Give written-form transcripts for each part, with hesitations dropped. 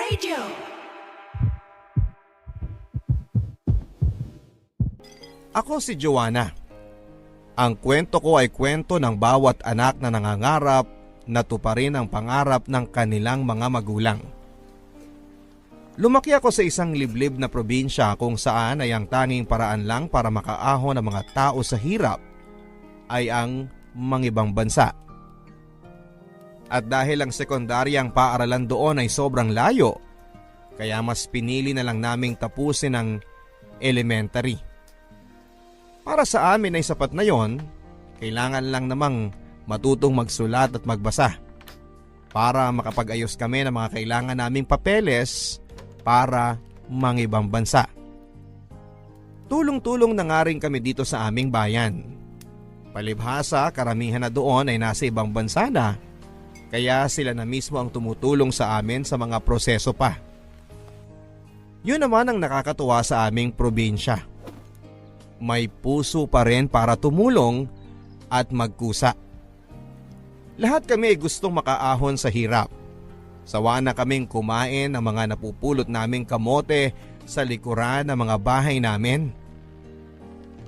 Radio. Ako si Joanna. Ang kwento ko ay kwento ng bawat anak na nangangarap na tuparin ang pangarap ng kanilang mga magulang. Lumaki ako sa isang liblib na probinsya kung saan ay ang tanging paraan lang para makaahon ng mga tao sa hirap ay ang mangibang bansa. At dahil ang sekundaryang paaralan doon ay sobrang layo, kaya mas pinili na lang naming tapusin ang elementary. Para sa amin ay sapat na yon, kailangan lang namang matutong magsulat at magbasa para makapag-ayos kami ng mga kailangan naming papeles para mangibang bansa. Tulong-tulong na nga rin kami dito sa aming bayan. Palibhasa, karamihan na doon ay nasa ibang bansa na, kaya sila na mismo ang tumutulong sa amin sa mga proseso pa. Yun naman ang nakakatuwa sa aming probinsya. May puso pa rin para tumulong at magkusa. Lahat kami ay gustong makaahon sa hirap. Sawa na kaming kumain ng mga napupulot naming kamote sa likuran ng mga bahay namin.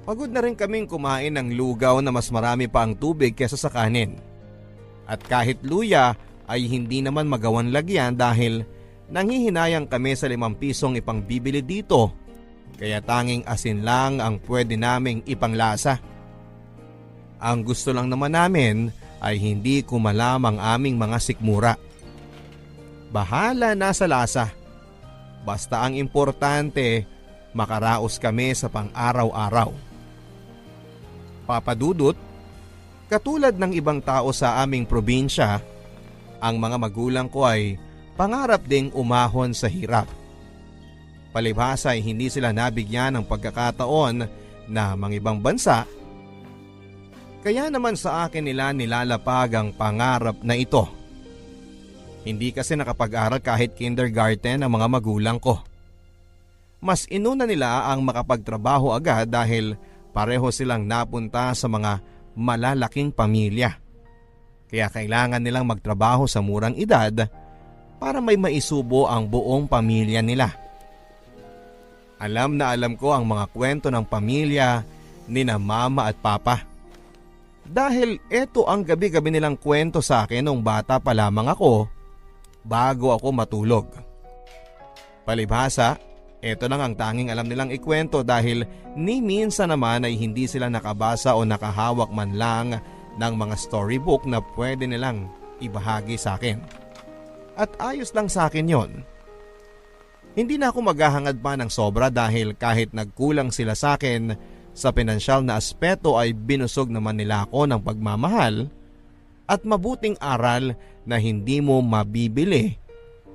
Pagod na rin kaming kumain ng lugaw na mas marami pa ang tubig kesa sa kanin. At kahit luya ay hindi naman magawan lagyan dahil nanghihinayang kami sa 5 pisong ipangbibili dito. Kaya tanging asin lang ang pwede naming ipanglasa. Ang gusto lang naman namin ay hindi kumalam ang aming mga sikmura. Bahala na sa lasa. Basta ang importante, makaraos kami sa pang-araw-araw. Papadudot, katulad ng ibang tao sa aming probinsya, ang mga magulang ko ay pangarap ding umahon sa hirap. Palibhasa ay hindi sila nabigyan ng pagkakataon na mangibang bansa. Kaya naman sa akin nila nilalapag ang pangarap na ito. Hindi kasi nakapag-aral kahit kindergarten ang mga magulang ko. Mas inuna nila ang makapagtrabaho agad dahil pareho silang napunta sa mga malalaking pamilya. Kaya kailangan nilang magtrabaho sa murang edad para may maisubo ang buong pamilya nila. Alam na alam ko ang mga kwento ng pamilya nina mama at papa. Dahil eto ang gabi-gabi nilang kwento sa akin nung bata pa lamang ako bago ako matulog. Palibhasa, eto lang ang tanging alam nilang ikwento dahil ni minsan naman ay hindi sila nakabasa o nakahawak man lang ng mga storybook na pwede nilang ibahagi sa akin. At ayos lang sa akin yon. Hindi na ako maghahangad pa ng sobra dahil kahit nagkulang sila sa akin sa pinansyal na aspeto ay binusog naman nila ako ng pagmamahal at mabuting aral na hindi mo mabibili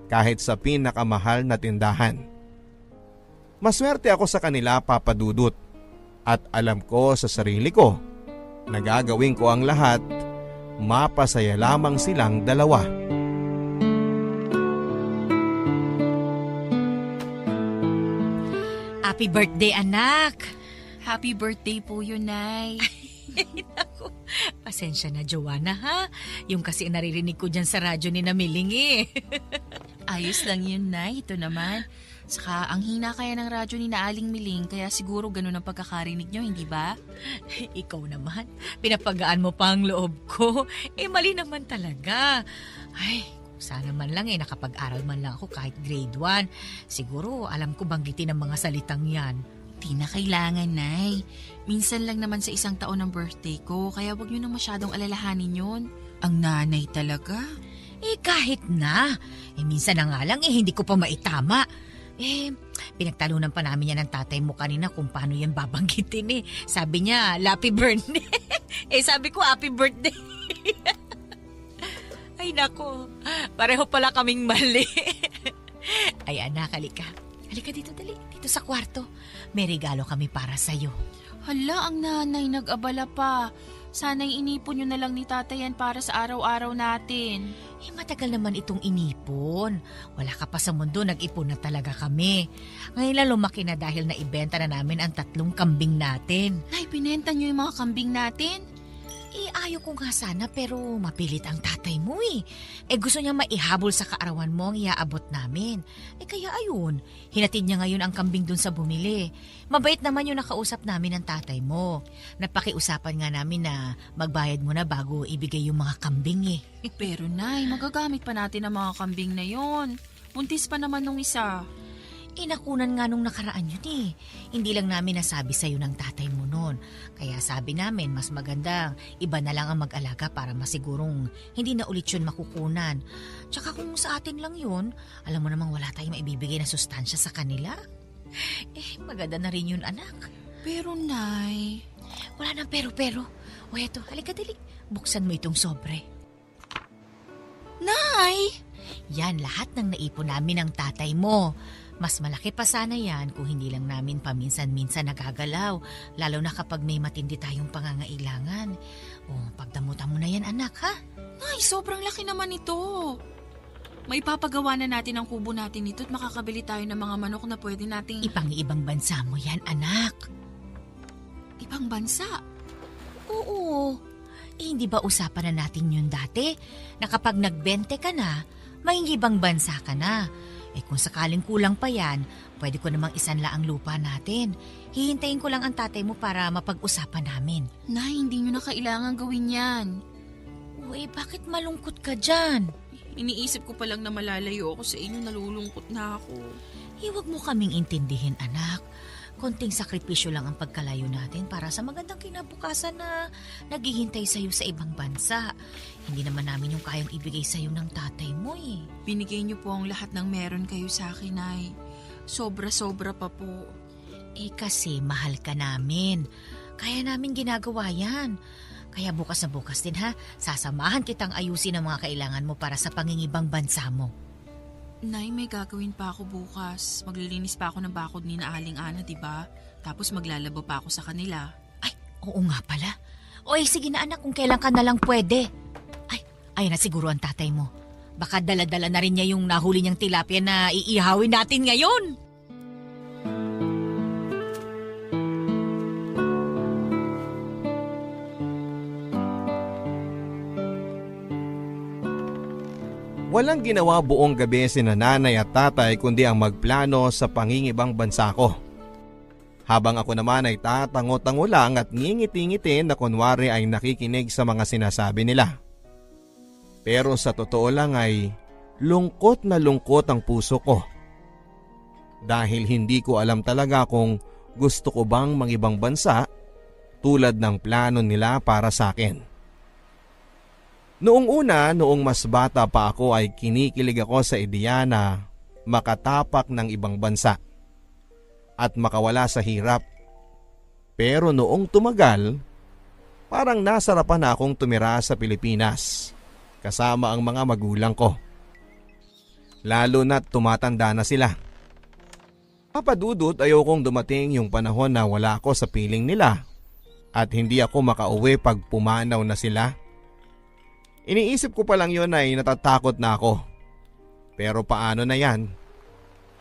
kahit sa pinakamahal na tindahan. Maswerte ako sa kanila, Papa Dudut, at alam ko sa sarili ko na gagawin ko ang lahat, mapasaya lamang silang dalawa. Happy birthday, anak! Happy birthday po yun, Nay. Naku, pasensya na, Joanna, ha? Yung kasi naririnig ko dyan sa radyo ni Namiling eh. Ayos lang yun, Nay. Ito naman. Saka ang hina kaya ng radyo ni Naaling Miling kaya siguro ganun ang pagkakarinig nyo, hindi ba? Ikaw naman, pinapagaan mo pa ang loob ko. Mali naman talaga. Ay, sana man lang nakapag-aral man lang ako kahit grade 1. Siguro alam ko banggitin ang mga salitang yan. Di na kailangan, Nay. Minsan lang naman sa isang taon ng birthday ko, kaya wag nyo nang masyadong alalahanin yun. Ang nanay talaga. Kahit na. Minsan na nga lang hindi ko pa maitama. Pinagtalunan pa namin yan ng tatay mo kanina kung paano yan babanggitin. Sabi niya, happy birthday. Sabi ko, happy birthday. Ay nako, pareho pala kaming mali. Ay anak, halika. Halika dito, dali. Dito sa kwarto. May regalo kami para sa'yo. Hala, ang nanay nag-abala pa. Sana'y inipon nyo na lang ni tatay yan para sa araw-araw natin. Matagal naman itong inipon. Wala ka pa sa mundo, nag-ipon na talaga kami. Ngayon lang lumaki na dahil naibenta na namin ang 3 kambing natin. Nay, pinenta nyo yung mga kambing natin? Ayaw ko nga sana pero mapilit ang tatay mo eh. Gusto niya maihabol sa kaarawan mo ang iaabot namin. Kaya ayun, hinatid niya ngayon ang kambing dun sa bumili. Mabait naman yung nakausap namin ng tatay mo. Napakiusapan nga namin na magbayad mo na bago ibigay yung mga kambing eh. Pero Nay, magagamit pa natin ang mga kambing na yon. Buntis pa naman nung isa. Nakunan nga nung nakaraan yun eh. Hindi lang namin nasabi sa'yo ng tatay mo noon. Kaya sabi namin mas maganda iba na lang ang mag-alaga para masigurong hindi na ulit yun makukunan. Tsaka kung sa atin lang yun, alam mo namang wala tayong maibibigay na sustansya sa kanila. Maganda na rin yun anak. Pero Nay... Wala nang pero. O eto, halika dali. Buksan mo itong sobre. Nay! Yan lahat ng naipon namin ng tatay mo. Mas malaki pa sana yan kung hindi lang namin paminsan-minsan nagagalaw, lalo na kapag may matindi tayong pangangailangan. Pagdamutan mo na yan anak ha? Nay, sobrang laki naman ito. May papagawa na natin ang kubo natin nito at makakabili tayo ng mga manok na pwede nating... Ibang bansa mo yan anak. Ibang bansa? Oo. Hindi ba usapan na natin yun dati? Na kapag nagbente ka na, may ibang bansa ka na. Kung sakaling kulang pa yan, pwede ko namang isanla ang lupa natin. Hihintayin ko lang ang tatay mo para mapag-usapan namin. Nay, hindi nyo na kailangan gawin yan. Bakit malungkot ka dyan? Iniisip ko pa lang na malalayo ako sa inyo, nalulungkot na ako. Huwag mo kaming intindihin anak. Konting sakripisyo lang ang pagkalayo natin para sa magandang kinabukasan na naghihintay sa'yo sa ibang bansa. Hindi naman namin yung kayang ibigay sa'yo ng tatay mo eh. Binigay niyo po ang lahat ng meron kayo sa akin, Nay. Sobra-sobra pa po. Kasi mahal ka namin. Kaya namin ginagawa yan. Kaya bukas na bukas din ha, sasamahan kitang ayusin ang mga kailangan mo para sa pangingibang bansa mo. Nay, may gagawin pa ako bukas. Maglilinis pa ako ng bakod ni na Aling Ana, diba? Tapos maglalaba pa ako sa kanila. Oo nga pala. Sige na anak, kung kailan ka na lang pwede. Ayun na siguro ang tatay mo. Baka dala-dala na rin niya yung nahuli niyang tilapia na iihawin natin ngayon. Walang ginawa buong gabi sina nanay at tatay kundi ang magplano sa pangingibang bansa ko. Habang ako naman ay tatango-tango lang at ngingiti-ngiti na kunwari ay nakikinig sa mga sinasabi nila. Pero sa totoo lang ay lungkot na lungkot ang puso ko. Dahil hindi ko alam talaga kung gusto ko bang mangibang bansa tulad ng plano nila para sa akin. Noong mas bata pa ako ay kinikilig ako sa ideya na makatapak ng ibang bansa at makawala sa hirap. Pero noong tumagal, parang nasarapan na akong tumira sa Pilipinas kasama ang mga magulang ko. Lalo na't tumatanda na sila. Papadudot, ayokong dumating yung panahon na wala ako sa piling nila at hindi ako makauwi pag pumanaw na sila. Iniisip ko pa lang yun ay natatakot na ako. Pero paano na yan?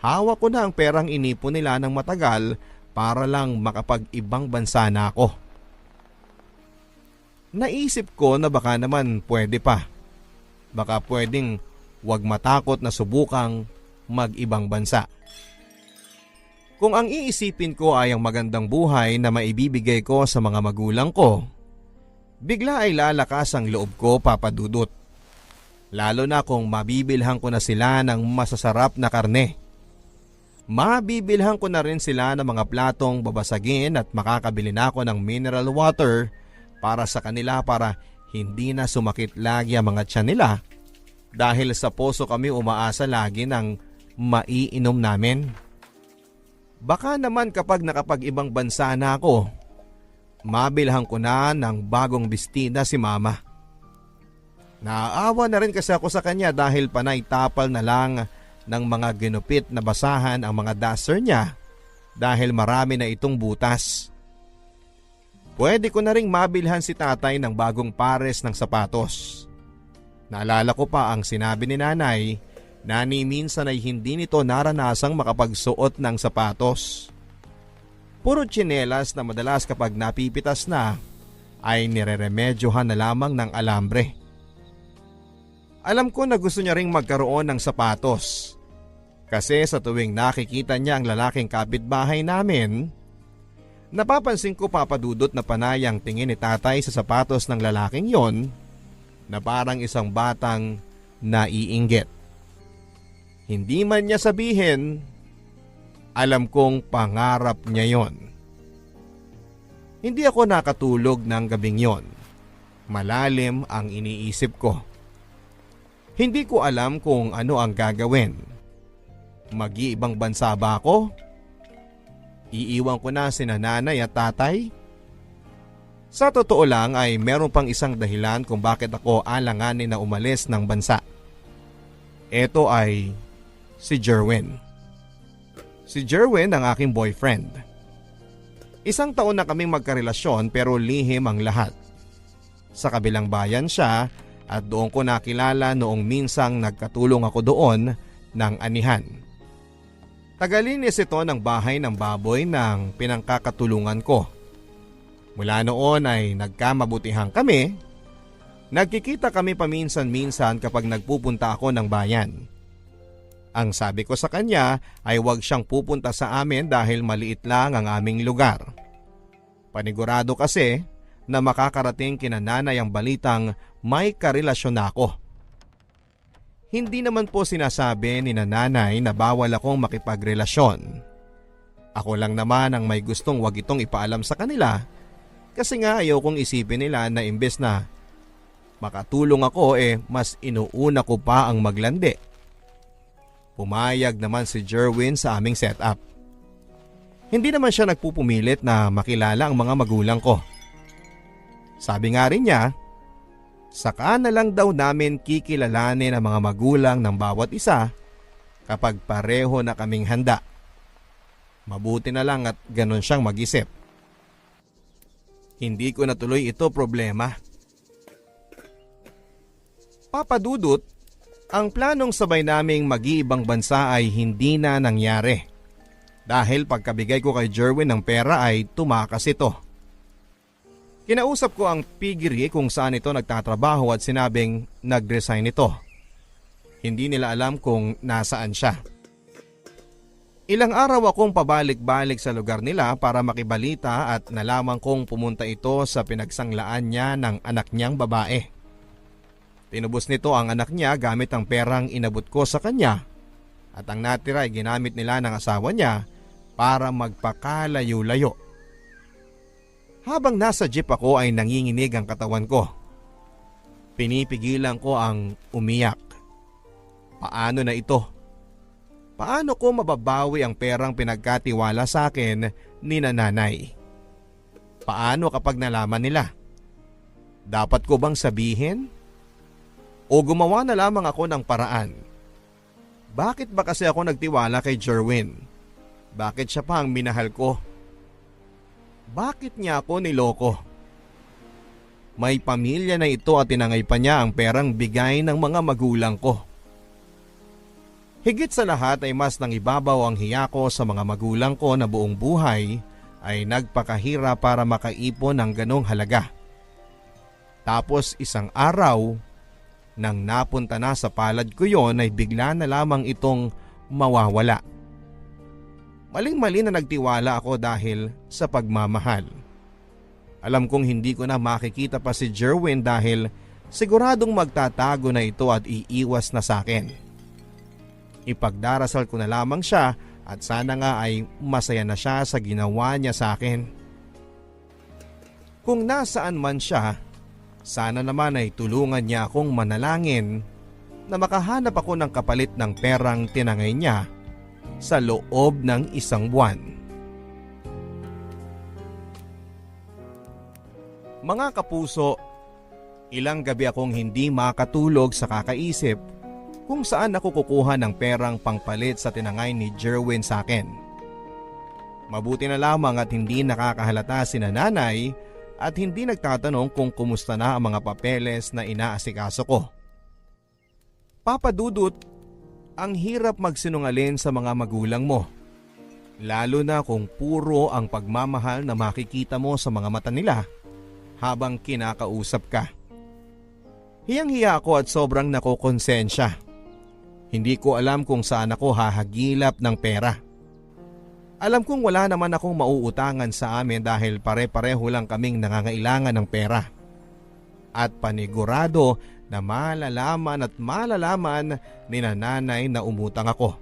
Hawak ko na ang perang inipon nila ng matagal para lang makapag-ibang bansa na ako. Naisip ko na baka naman pwede pa. Baka pwedeng wag matakot na subukang mag-ibang bansa. Kung ang iisipin ko ay ang magandang buhay na maibibigay ko sa mga magulang ko, bigla ay lalakas ang loob ko, papadudot. Lalo na kung mabibilhan ko na sila ng masasarap na karne. Mabibilhan ko na rin sila ng mga platong babasagin at makakabili na ako ng mineral water para sa kanila para hindi na sumakit lagi ang mga tiyan nila dahil sa poso kami umaasa lagi ng maiinom namin. Baka naman kapag nakapag-ibang bansa na ako, mabilhan ko na ng bagong bestida si mama. Naaawa na rin kasi ako sa kanya dahil panay tapal na lang ng mga ginupit na basahan ang mga duster niya dahil marami na itong butas. Pwede ko na ring mabilhan si tatay ng bagong pares ng sapatos. Naalala ko pa ang sinabi ni nanay na ni minsan ay hindi nito naranasang makapagsuot ng sapatos. Puro tsinelas na madalas kapag napipitas na ay nireremedyohan na lamang ng alambre. Alam ko na gusto niya ring magkaroon ng sapatos. Kasi sa tuwing nakikita niya ang lalaking kapitbahay namin, napapansin ko papadudot na panay ang tingin ni tatay sa sapatos ng lalaking yon na parang isang batang naiinggit. Hindi man niya sabihin, alam kong pangarap niya yon. Hindi ako nakatulog ng gabing yon. Malalim ang iniisip ko. Hindi ko alam kung ano ang gagawin. Mag-iibang bansa ba ako? Iiwan ko na sina nanay at tatay? Sa totoo lang ay meron pang isang dahilan kung bakit ako alanganin na umalis ng bansa. Ito ay si Jerwin. Si Jerwin ang aking boyfriend. Isang taon na kaming magkarelasyon pero lihim ang lahat. Sa kabilang bayan siya at doon ko nakilala noong minsang nagkatulong ako doon ng anihan. Tagalinis ito ng bahay ng baboy ng pinangkakatulungan ko. Mula noon ay nagkamabutihan kami. Nagkikita kami paminsan-minsan kapag nagpupunta ako ng bayan. Ang sabi ko sa kanya ay huwag siyang pupunta sa amin dahil maliit lang ang aming lugar. Panigurado kasi na makakarating kina nanay ang balitang may karelasyon na ako. Hindi naman po sinasabi ni nanay na bawal akong makipagrelasyon. Ako lang naman ang may gustong wag itong ipaalam sa kanila kasi nga ayaw kong isipin nila na imbes na makatulong ako mas inuuna ko pa ang maglandi. Pumayag naman si Jerwin sa aming setup. Hindi naman siya nagpupumilit na makilala ang mga magulang ko. Sabi nga rin niya, saka na lang daw namin kikilalanin ang mga magulang ng bawat isa kapag pareho na kaming handa. Mabuti na lang at ganun siyang mag-isip. Hindi ko natuloy ito problema. Papadudot, ang planong sabay naming mag-iibang bansa ay hindi na nangyari. Dahil pagkabigay ko kay Jerwin ng pera ay tumakas ito. Kinausap ko ang pigiri kung saan ito nagtatrabaho at sinabing nag-resign ito. Hindi nila alam kung nasaan siya. Ilang araw akong pabalik-balik sa lugar nila para makibalita at nalaman kong pumunta ito sa pinagsanglaan niya ng anak niyang babae. Tinubos nito ang anak niya gamit ang perang inabot ko sa kanya at ang natira ay ginamit nila ng asawa niya para magpakalayo-layo. Habang nasa jeep ako ay nanginginig ang katawan ko. Pinipigilan ko ang umiyak. Paano na ito? Paano ko mababawi ang perang pinagkatiwala sa akin ni nanay? Paano kapag nalaman nila? Dapat ko bang sabihin? O gumawa na lamang ako ng paraan? Bakit ba kasi ako nagtiwala kay Jerwin? Bakit siya pa ang minahal ko? Bakit niya ako niloko? May pamilya na ito at tinangay pa niya ang perang bigay ng mga magulang ko. Higit sa lahat ay mas nangibabaw ang hiya ko sa mga magulang ko na buong buhay ay nagpakahirap para makaipon ng ganong halaga. Tapos isang araw, nang napunta na sa palad ko yon ay bigla na lamang itong mawawala. Maling-mali na nagtiwala ako dahil sa pagmamahal. Alam kong hindi ko na makikita pa si Jerwin dahil siguradong magtatago na ito at iiwas na sa akin. Ipagdarasal ko na lamang siya at sana nga ay masaya na siya sa ginawa niya sa akin. Kung nasaan man siya, sana naman ay tulungan niya akong manalangin na makahanap ako ng kapalit ng perang tinangay niya sa loob ng isang buwan. Mga kapuso, ilang gabi akong hindi makatulog sa kakaisip kung saan ako kukuha ng perang pangpalit sa tinangay ni Jerwin sa akin. Mabuti na lamang at hindi nakakahalata si nanay at hindi nagtatanong kung kumusta na ang mga papeles na inaasikaso ko. Papadudot, ang hirap magsinungaling sa mga magulang mo. Lalo na kung puro ang pagmamahal na makikita mo sa mga mata nila habang kinakausap ka. Hiyang-hiya ako at sobrang nakokonsensya. Hindi ko alam kung saan ako hahagilap ng pera. Alam kong wala naman akong mauutangan sa amin dahil pare-pareho lang kaming nangangailangan ng pera. At panigurado na malalaman at malalaman ni nanay na umutang ako.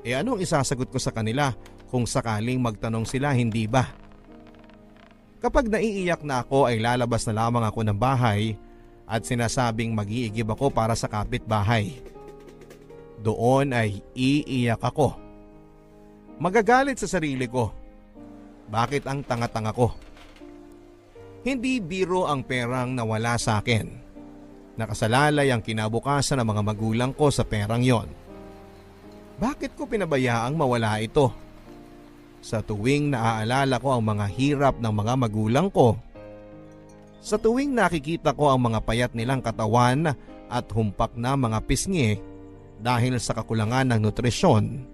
E anong isasagot ko sa kanila kung sakaling magtanong sila, hindi ba? Kapag naiiyak na ako ay lalabas na lamang ako ng bahay at sinasabing mag-iigib ako para sa kapitbahay. Doon ay iiyak ako. Magagalit sa sarili ko. Bakit ang tanga-tanga ko? Hindi biro ang perang nawala sa akin. Nakasalalay ang kinabukasan ng mga magulang ko sa perang yon. Bakit ko pinabayaang mawala ito? Sa tuwing naaalala ko ang mga hirap ng mga magulang ko, sa tuwing nakikita ko ang mga payat nilang katawan at humpak na mga pisngi dahil sa kakulangan ng nutrisyon,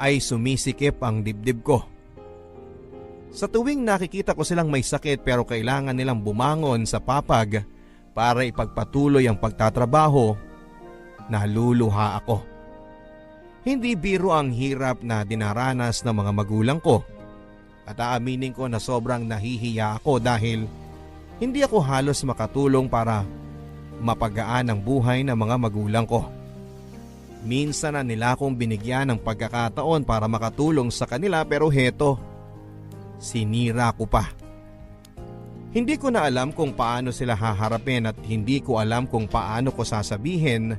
ay sumisikip ang dibdib ko. Sa tuwing nakikita ko silang may sakit pero kailangan nilang bumangon sa papag para ipagpatuloy ang pagtatrabaho, naluluha ako. Hindi biro ang hirap na dinaranas ng mga magulang ko at aaminin ko na sobrang nahihiya ako dahil hindi ako halos makatulong para mapagaan ang buhay ng mga magulang ko. Minsan na nila akong binigyan ng pagkakataon para makatulong sa kanila pero heto, sinira ko pa. Hindi ko na alam kung paano sila haharapin at hindi ko alam kung paano ko sasabihin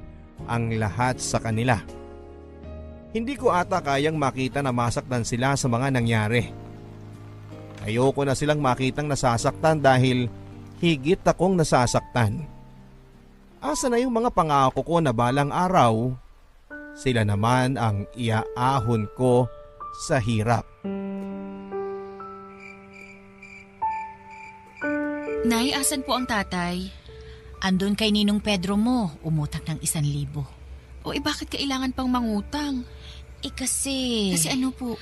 ang lahat sa kanila. Hindi ko ata kayang makita na masaktan sila sa mga nangyari. Ayoko na silang makitang nasasaktan dahil higit akong nasasaktan. Asa na yung mga pangako ko na balang araw, sila naman ang iaahon ko sa hirap. Nay, asan po ang tatay? Andun kay Ninong Pedro mo, umutang ng 1,000. O bakit kailangan pang mangutang? Kasi Kasi ano po?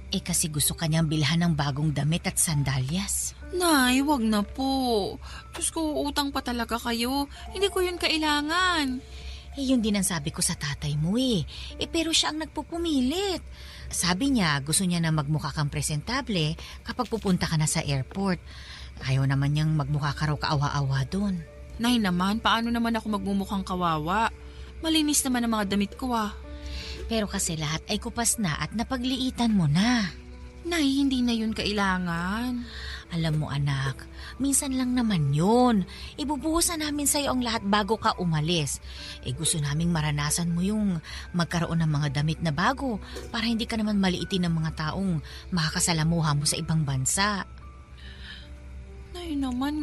Kasi gusto kanyang bilhan ng bagong damit at sandalyas. Nay, wag na po. Diyos ko, utang pa talaga kayo. Hindi ko yun kailangan. Yun din ang sabi ko sa tatay mo pero siya ang nagpupumilit. Sabi niya gusto niya na magmukha kang presentable kapag pupunta ka na sa airport. Ayaw naman niyang magmukha ka raw kaawa-awa doon. Nay naman, paano naman ako magmumukhang kawawa? Malinis naman ang mga damit ko Pero kasi lahat ay kupas na at napagliitan mo na. Nay, hindi na yun kailangan. Alam mo anak, minsan lang naman yun. Ibubuhusan namin sa'yo ang lahat bago ka umalis. Gusto naming maranasan mo yung magkaroon ng mga damit na bago para hindi ka naman maliitin ng mga taong makakasalamuha mo sa ibang bansa. Nay naman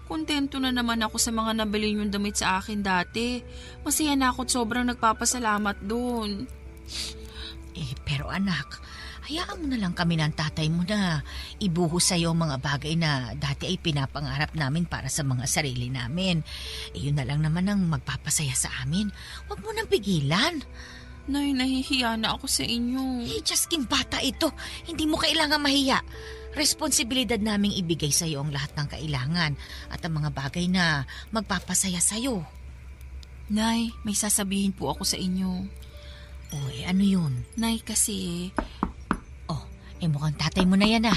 kontento na naman ako sa mga nabili niyong damit sa akin dati. Masaya na ako at sobrang nagpapasalamat doon. Pero anak, hayaan mo na lang kami ng tatay mo na ibuhos sa'yo mga bagay na dati ay pinapangarap namin para sa mga sarili namin. Yun na lang naman ang magpapasaya sa amin. Huwag mo nang pigilan. Nay, nahihiya na ako sa inyo. Justin, bata ito. Hindi mo kailangan mahiya. Responsibilidad naming ibigay sa iyo ang lahat ng kailangan at ang mga bagay na magpapasaya sa iyo. Nay, may sasabihin po ako sa inyo. Ano yun? Nay, kasi... mukhang tatay mo na yan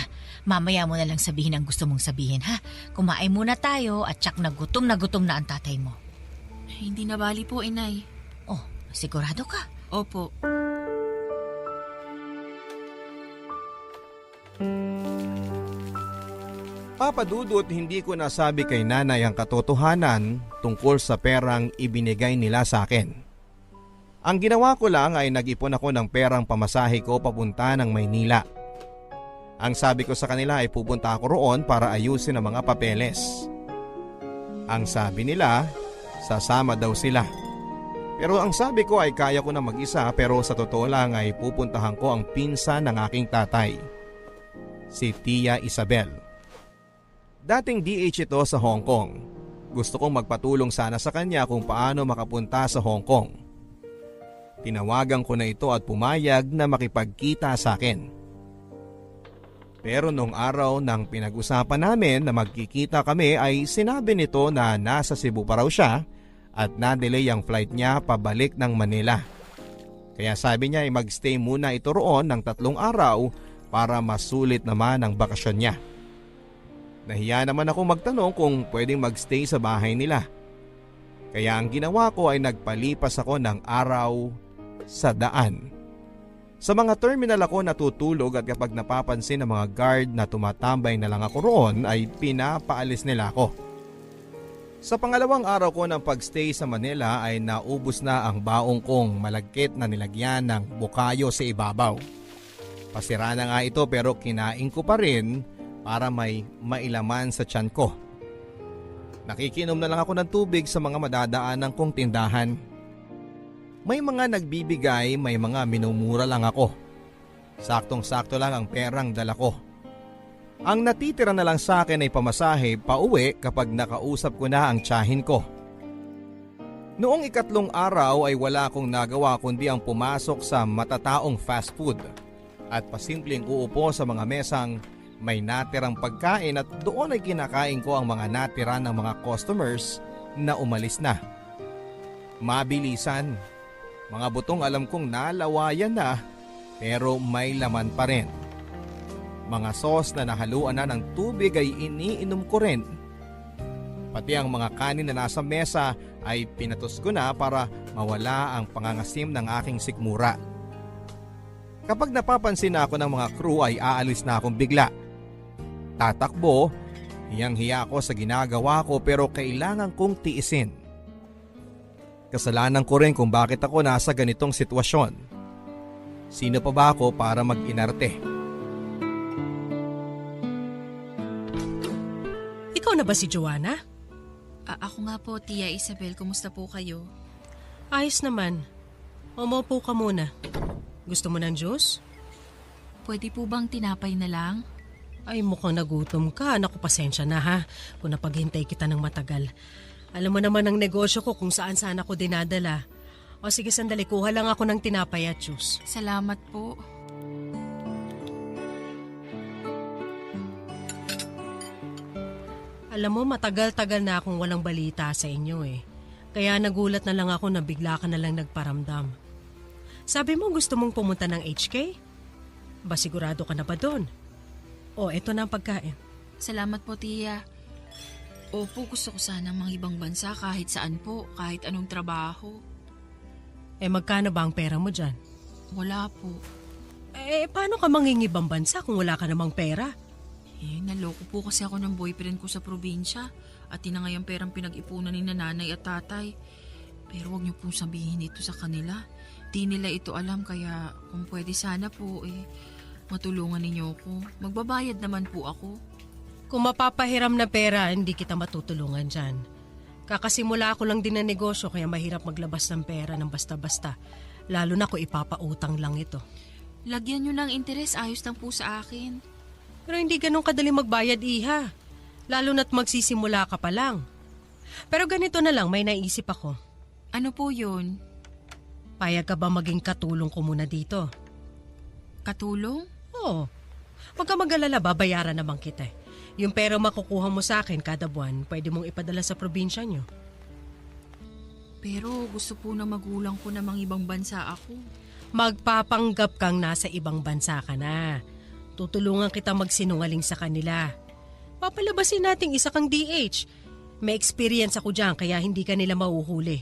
Mamaya mo na lang sabihin ang gusto mong sabihin ha. Kumain muna tayo at tsak na gutom na ang tatay mo. Hindi na bali po, Nay. Sigurado ka? Opo. Papa Dudut, hindi ko nasabi kay nanay ang katotohanan tungkol sa perang ibinigay nila sa akin. Ang ginawa ko lang ay nag-ipon ako ng perang pamasahe ko papunta ng Maynila. Ang sabi ko sa kanila ay pupunta ako roon para ayusin ang mga papeles. Ang sabi nila, sasama daw sila. Pero ang sabi ko ay kaya ko na mag-isa pero sa totoo lang ay pupuntahan ko ang pinsan ng aking tatay, si Tia Isabel. Dating DH ito sa Hong Kong. Gusto kong magpatulong sana sa kanya kung paano makapunta sa Hong Kong. Tinawagan ko na ito at pumayag na makipagkita sa akin. Pero nung araw ng pinag-usapan namin na magkikita kami ay sinabi nito na nasa Cebu pa raw siya at na-delay ang flight niya pabalik ng Manila. Kaya sabi niya ay magstay muna ito roon ng 3 araw para masulit naman ang bakasyon niya. Nahiya naman ako magtanong kung pwedeng magstay sa bahay nila. Kaya ang ginawa ko ay nagpalipas ako ng araw sa daan. Sa mga terminal ako natutulog at kapag napapansin ng mga guard na tumatambay na lang ako roon ay pinapaalis nila ako. Sa pangalawang araw ko ng pagstay sa Manila ay naubos na ang baong kong malagkit na nilagyan ng bukayo sa ibabaw. Pasira na nga ito pero kinain ko pa rin para may mailaman sa tiyan ko. Nakikinom na lang ako ng tubig sa mga madadaanan kong tindahan. May mga nagbibigay, may mga minumura lang ako. Saktong-sakto lang ang perang dala ko. Ang natitira na lang sa akin ay pamasahe pauwi kapag nakausap ko na ang tiyahin ko. Noong 3 araw ay wala akong nagawa kundi ang pumasok sa matataong fast food at pasimpleng uupo sa mga mesang may natirang pagkain at doon ay kinakain ko ang mga natira ng mga customers na umalis na. Mabilisan. Mga butong alam kong nalawayan na pero may laman pa rin. Mga sauce na nahaluan na ng tubig ay iniinom ko rin. Pati ang mga kanin na nasa mesa ay pinatos ko na para mawala ang pangangasim ng aking sikmura. Kapag napapansin na ako ng mga crew ay aalis na akong bigla. Tatakbo, hiyang-hiya ako sa ginagawa ko pero kailangan kong tiisin. Kasalanan ko rin kung bakit ako nasa ganitong sitwasyon. Sino pa ba ako para mag-inarte? Ikaw na ba si Joanna? Ako nga po, Tia Isabel. Kumusta po kayo? Ayos naman. Umupo ka muna. Gusto mo ng juice? Pwede po bang tinapay na lang? Ay, mukhang nagutom ka. Naku, pasensya na ha, kung napaghintay kita ng matagal. Alam mo naman ang negosyo ko kung saan saan ako dinadala. O sige, sandali, kuha lang ako ng tinapay at juice. Salamat po. Alam mo, matagal-tagal na akong walang balita sa inyo eh. Kaya nagulat na lang ako na bigla ka na lang nagparamdam. Sabi mo gusto mong pumunta ng HK? Ba sigurado ka na ba doon? O, eto na ang pagkain. Salamat po, Tia. Opo, gusto ko sana mga ibang bansa kahit saan po, kahit anong trabaho. Eh, magkano ba ang pera mo dyan? Wala po. Eh, paano ka mangingibang bansa kung wala ka namang pera? Naloko po kasi ako ng boyfriend ko sa probinsya at tinangay ang perang pinag-ipunan ni nanay at tatay. Pero wag niyo pong sabihin ito sa kanila. Di nila ito alam kaya kung pwede sana po matulungan ninyo ako. Magbabayad naman po ako. Kung mapapahiram na pera, hindi kita matutulungan dyan. Kakasimula ako lang din ng negosyo kaya mahirap maglabas ng pera ng basta-basta. Lalo na kung ipapautang lang ito. Lagyan nyo ng interes, ayos lang po sa akin. Pero hindi ganun kadali magbayad, iha. Lalo na't magsisimula ka pa lang. Pero ganito na lang, may naisip ako. Ano po yun? Payag ka ba maging katulong ko muna dito? Katulong? Oo. Huwag ka mag-alala, babayaran naman kita. Yung pera makukuha mo sa akin kada buwan, pwede mong ipadala sa probinsya nyo. Pero gusto po na magulang ko namang ibang bansa ako. Magpapanggap kang nasa ibang bansa ka na. Tutulungan kita magsinungaling sa kanila. Papalabasin nating isa kang DH. May experience ako dyan kaya hindi ka nila mauhuli.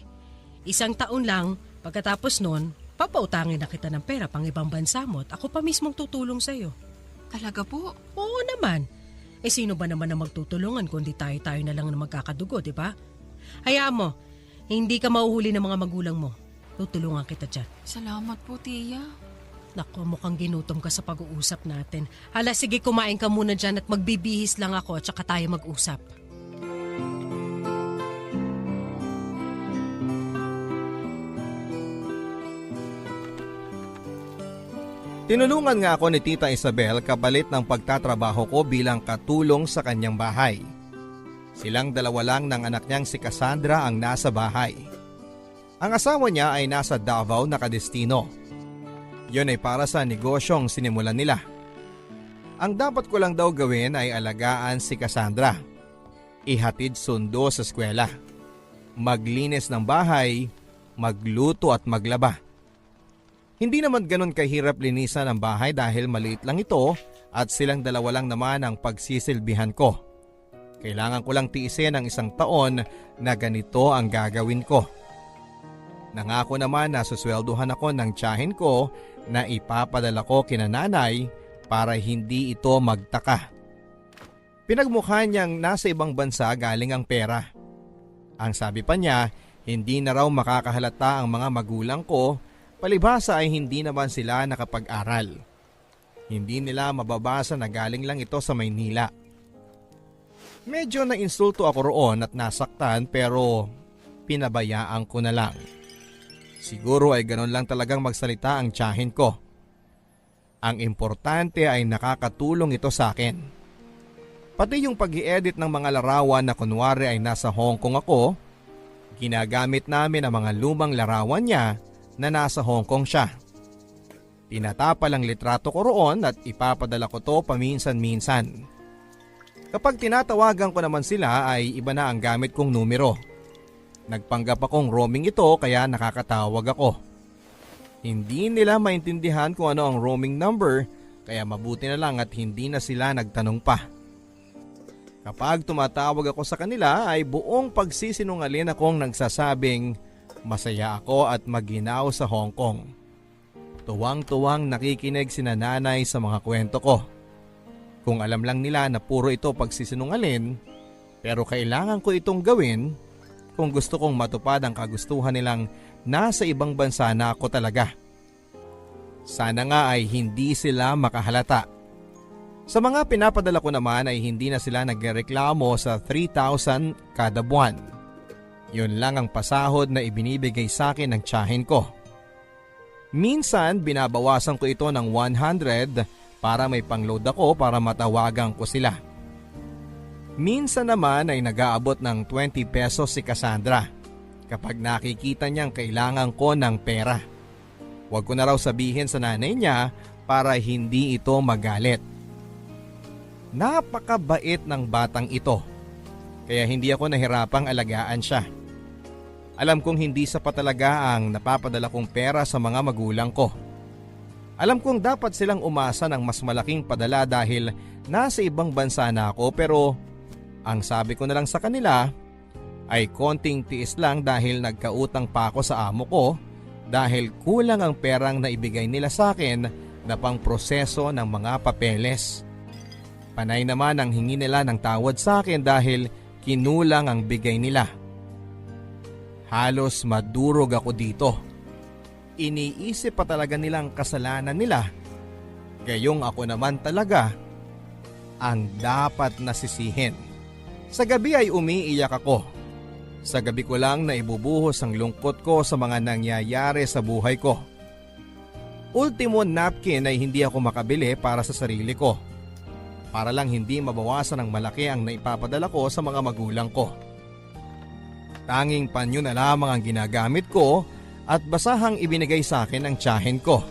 1 taon lang, pagkatapos nun, papautangin na kita ng pera pang ibang bansa mo at ako pa mismong tutulong sa'yo. Talaga po? Oo naman. Eh sino ba naman ang magtutulungan kundi tayo-tayo na lang na magkakadugo, di ba? Hayaan mo, hindi ka mauhuli ng mga magulang mo. Tutulungan kita dyan. Salamat po, Tia. Naku, mukhang ginutom ka sa pag-uusap natin. Hala, sige, kumain ka muna dyan at magbibihis lang ako at saka tayo mag-usap. Tinulungan nga ako ni Tita Isabel kapalit ng pagtatrabaho ko bilang katulong sa kanyang bahay. Silang dalawa lang ng anak niyang si Cassandra ang nasa bahay. Ang asawa niya ay nasa Davao nakadestino. Yun ay para sa negosyong sinimulan nila. Ang dapat ko lang daw gawin ay alagaan si Cassandra. Ihatid sundo sa eskwela. Maglinis ng bahay, magluto at maglaba. Hindi naman ganun kahirap linisan ang bahay dahil maliit lang ito at silang dalawa lang naman ang pagsisilbihan ko. Kailangan ko lang tiisin ang 1 taon na ganito ang gagawin ko. Nangako naman na suswelduhan ako ng tiyahin ko na ipapadala ko kina nanay para hindi ito magtaka. Pinagmukha niyang nasa ibang bansa galing ang pera. Ang sabi pa niya, hindi na raw makakahalata ang mga magulang ko, palibhasa ay hindi naman sila nakapag-aral. Hindi nila mababasa na galing lang ito sa Maynila. Medyo na-insulto ako roon at nasaktan pero pinabayaan ko na lang. Siguro ay ganoon lang talagang magsalita ang tiyahin ko. Ang importante ay nakakatulong ito sa akin. Pati yung pag-i-edit ng mga larawan na kunwari ay nasa Hong Kong ako, ginagamit namin ang mga lumang larawan niya na nasa Hong Kong siya. Tinatapal ang litrato ko roon at ipapadala ko to paminsan-minsan. Kapag tinatawagan ko naman sila ay iba na ang gamit kong numero. Nagpanggap akong roaming ito kaya nakakatawag ako. Hindi nila maintindihan kung ano ang roaming number kaya mabuti na lang at hindi na sila nagtanong pa. Kapag tumatawag ako sa kanila ay buong pagsisinungaling akong nagsasabing masaya ako at maginaw sa Hong Kong. Tuwang-tuwang nakikinig si nanay sa mga kwento ko. Kung alam lang nila na puro ito pagsisinungaling, pero kailangan ko itong gawin kung gusto kong matupad ang kagustuhan nilang nasa ibang bansa na ako talaga. Sana nga ay hindi sila makahalata. Sa mga pinapadala ko naman ay hindi na sila nagreklamo sa 3,000 kada buwan. Yun lang ang pasahod na ibinibigay sa akin ng tiyahin ko. Minsan binabawasan ko ito ng 100 para may pangload ako para matawagan ko sila. Minsan naman ay nag-aabot ng 20 pesos si Cassandra kapag nakikita niyang kailangan ko ng pera. Huwag ko na raw sabihin sa nanay niya para hindi ito magalit. Napakabait ng batang ito, kaya hindi ako nahirapang alagaan siya. Alam kong hindi sapat talaga ang napapadala kong pera sa mga magulang ko. Alam kong dapat silang umasa ng mas malaking padala dahil nasa ibang bansa na ako pero ang sabi ko na lang sa kanila ay konting tiis lang dahil nagkautang pa ako sa amo ko dahil kulang ang perang na ibigay nila sa akin na pang proseso ng mga papeles. Panay naman ang hingi nila ng tawad sa akin dahil kinulang ang bigay nila. Halos madurog ako dito. Iniisip pa talaga nilang kasalanan nila. Gayong ako naman talaga ang dapat nasisihin. Sa gabi ay umiiyak ako. Sa gabi ko lang na ibubuhos ang lungkot ko sa mga nangyayari sa buhay ko. Ultimo napkin ay hindi ako makabili para sa sarili ko. Para lang hindi mabawasan ng malaki ang naipapadala ko sa mga magulang ko. Tanging panyo na lamang ang ginagamit ko at basahang ibinigay sa akin ng tiyahin ko.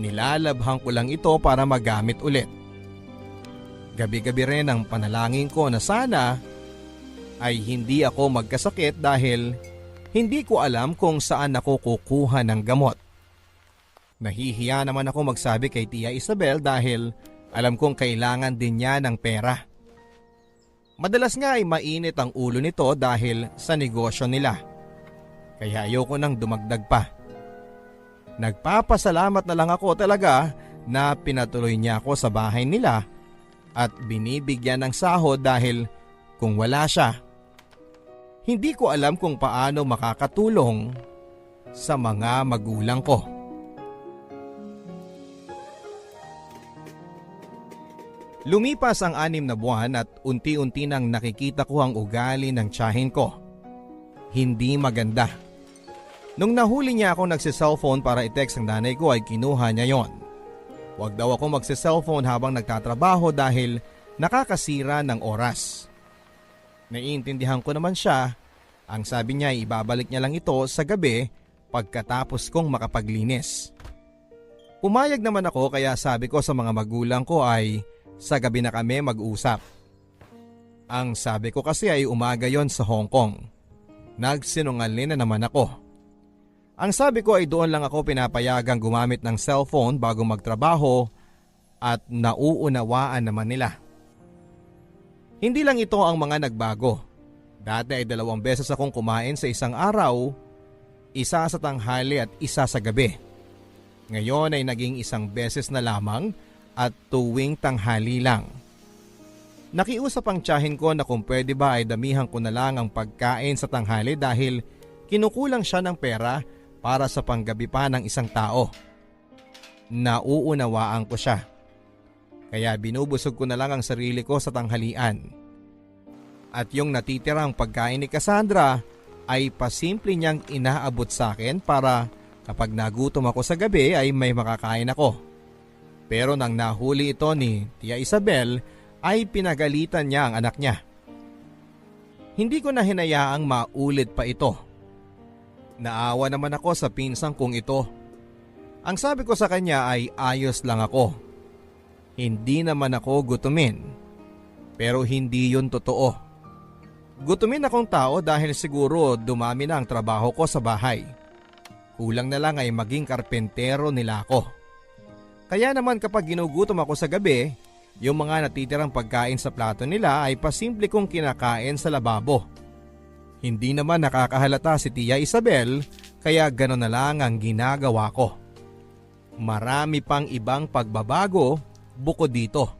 Nilalabhang ko lang ito para magamit ulit. Gabi-gabi rin ang panalangin ko na sana ay hindi ako magkasakit dahil hindi ko alam kung saan ako kukuha ng gamot. Nahihiya naman ako magsabi kay Tia Isabel dahil alam kong kailangan din niya ng pera. Madalas nga ay mainit ang ulo nito dahil sa negosyo nila. Kaya ayoko nang dumagdag pa. Nagpapasalamat na lang ako talaga na pinatuloy niya ako sa bahay nila at binibigyan ng sahod dahil kung wala siya, hindi ko alam kung paano makakatulong sa mga magulang ko. Lumipas ang 6 na buwan at unti-unti nang nakikita ko ang ugali ng tiyahin ko. Hindi maganda. Nung nahuli niya ako nagsi-cellphone para i-text ang nanay ko ay kinuha niya yon. Huwag daw ako magsi-cellphone habang nagtatrabaho dahil nakakasira ng oras. Naiintindihan ko naman siya. Ang sabi niya ay ibabalik niya lang ito sa gabi pagkatapos kong makapaglinis. Pumayag naman ako kaya sabi ko sa mga magulang ko ay sa gabi na kami mag-usap. Ang sabi ko kasi ay umaga yon sa Hong Kong. Nagsinungaling na naman ako. Ang sabi ko ay doon lang ako pinapayagang gumamit ng cellphone bago magtrabaho at nauunawaan naman nila. Hindi lang ito ang mga nagbago. Dati ay 2 beses akong kumain sa isang araw, isa sa tanghali at isa sa gabi. Ngayon ay naging 1 beses na lamang at tuwing tanghali lang. Nakiusap ang tiyahin ko na kung pwede ba ay damihan ko na lang ang pagkain sa tanghali dahil kinukulang siya ng pera para sa panggabi pa ng isang tao. Nauunawaan ko siya. Kaya binubusog ko na lang ang sarili ko sa tanghalian. At yung natitirang pagkain ni Cassandra ay pasimple niyang inaabot sa akin para kapag nagutom ako sa gabi ay may makakain ako. Pero nang nahuli ito ni Tia Isabel ay pinagalitan niya ang anak niya. Hindi ko na hinayaang maulit pa ito. Naawa naman ako sa pinsang kong ito. Ang sabi ko sa kanya ay ayos lang ako. Hindi naman ako gutumin. Pero hindi yun totoo. Gutumin akong tao dahil siguro dumami na ang trabaho ko sa bahay. Kulang na lang ay maging karpentero nila ako. Kaya naman kapag ginugutom ako sa gabi, yung mga natitirang pagkain sa plato nila ay pasimple kong kinakain sa lababo. Hindi naman nakakahalata si Tia Isabel kaya gano'n na lang ang ginagawa ko. Marami pang ibang pagbabago bukod dito.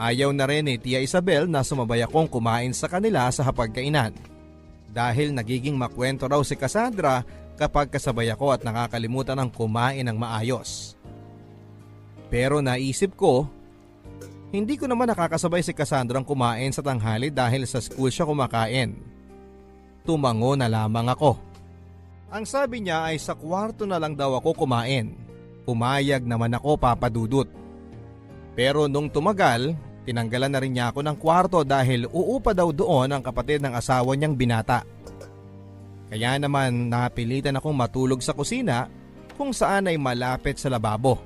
Ayaw na rin ni Tia Isabel na sumabay akong kumain sa kanila sa hapagkainan. Dahil nagiging makwento raw si Cassandra kapag kasabay ako at nakakalimutan ng kumain ng maayos. Pero naisip ko, hindi ko naman nakakasabay si Cassandra ang kumain sa tanghali dahil sa school siya kumakain. Tumango na lamang ako. Ang sabi niya ay sa kwarto na lang daw ako kumain. Pumayag naman ako, Papa Dudut. Pero nung tumagal, tinanggalan na rin niya ako ng kwarto dahil uupa daw doon ang kapatid ng asawa niyang binata. Kaya naman napilitan akong matulog sa kusina kung saan ay malapit sa lababo.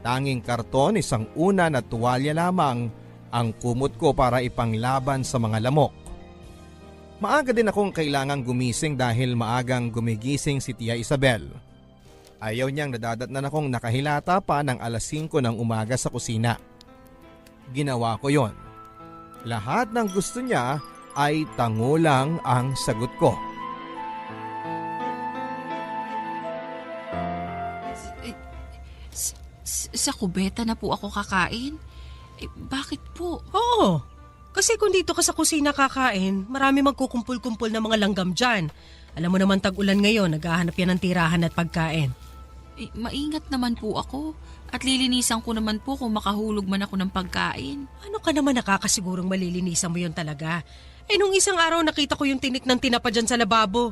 Tanging karton, isang unan at tuwalya lamang ang kumot ko para ipanglaban sa mga lamok. Maaga din akong kailangang gumising dahil maagang gumigising si Tia Isabel. Ayaw niyang nadadatnan akong nakahilata pa ng 5:00 ng umaga sa kusina. Ginawa ko yon. Lahat ng gusto niya ay tango lang ang sagot ko. Sa kubeta na po ako kakain? Bakit po? Oo, kasi kung dito ka sa kusina kakain, marami magkukumpul-kumpul na mga langgam dyan. Alam mo naman tag-ulan ngayon, naghahanap yan ng tirahan at pagkain. Maingat naman po ako at lilinisan ko naman po kung makahulog man ako ng pagkain. Ano ka naman nakakasigurong malilinisan mo yun talaga? Nung isang araw nakita ko yung tinik ng tinapa dyan sa lababo.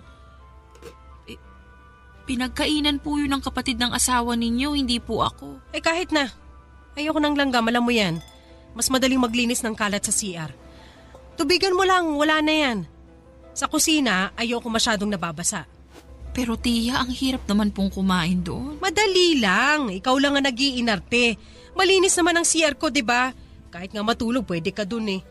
Pinagkainan po yun ng kapatid ng asawa ninyo, hindi po ako. Kahit na. Ayoko ng langgam, alam mo yan. Mas madaling maglinis ng kalat sa CR. Tubigan mo lang, wala na yan. Sa kusina, ayoko masyadong nababasa. Pero Tia, ang hirap naman pong kumain doon. Madali lang, ikaw lang ang nag-iinarte. Malinis naman ang CR ko, diba? Kahit nga matulog, pwede ka dun eh.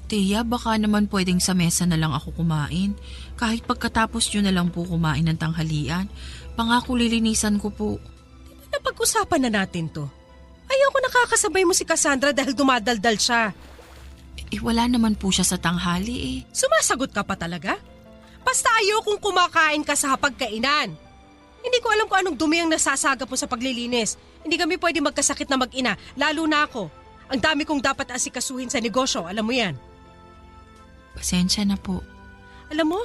Tia, baka naman pwedeng sa mesa na lang ako kumain. Kahit pagkatapos nyo na lang po kumain ng tanghalian. Pangako lilinisan ko po. Diba napag-usapan na natin to? Ayoko nakakasabay mo si Cassandra dahil dumadaldal siya. Wala naman po siya sa tanghali eh. Sumasagot ka pa talaga? Basta ayokong kumakain ka sa hapagkainan. Hindi ko alam kung anong dumi ang nasasagap mo sa paglilinis. Hindi kami pwede magkasakit na mag-ina, lalo na ako. Ang dami kong dapat asikasuhin sa negosyo, alam mo yan. Pasensya na po. Alam mo,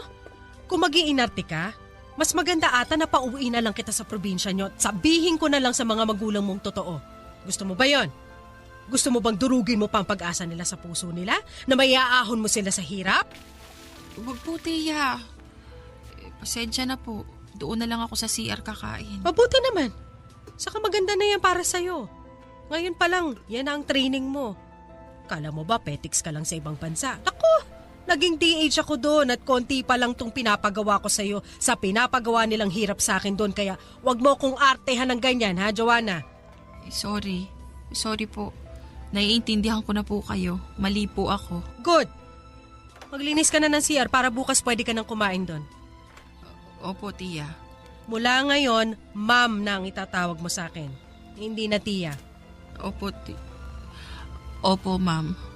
kung mag-iinarte ka, mas maganda ata na pauwi na lang kita sa probinsya nyo at sabihin ko na lang sa mga magulang mong totoo. Gusto mo ba yon? Gusto mo bang durugin mo pa ang pag-asa nila sa puso nila? Na maiaahon mo sila sa hirap? Huwag po, Tia. Pasensya na po. Doon na lang ako sa CR kakain. Mabuti naman. Saka maganda na yan para sa'yo. Ngayon pa lang, yan ang training mo. Kala mo ba petiks ka lang sa ibang bansa? Naku, Naging DH ako doon at konti pa lang tong pinapagawa ko sa'yo sa pinapagawa nilang hirap sa akin doon. Kaya wag mo kong artehan ng ganyan, ha, Joanna? Sorry. Sorry po. Naiintindihan ko na po kayo. Mali po ako. Good. Maglinis ka na ng CR para bukas pwede ka nang kumain doon. Opo, tiya. Mula ngayon, ma'am na ang itatawag mo sa akin. Hindi na tiya. Opo, Opo, ma'am.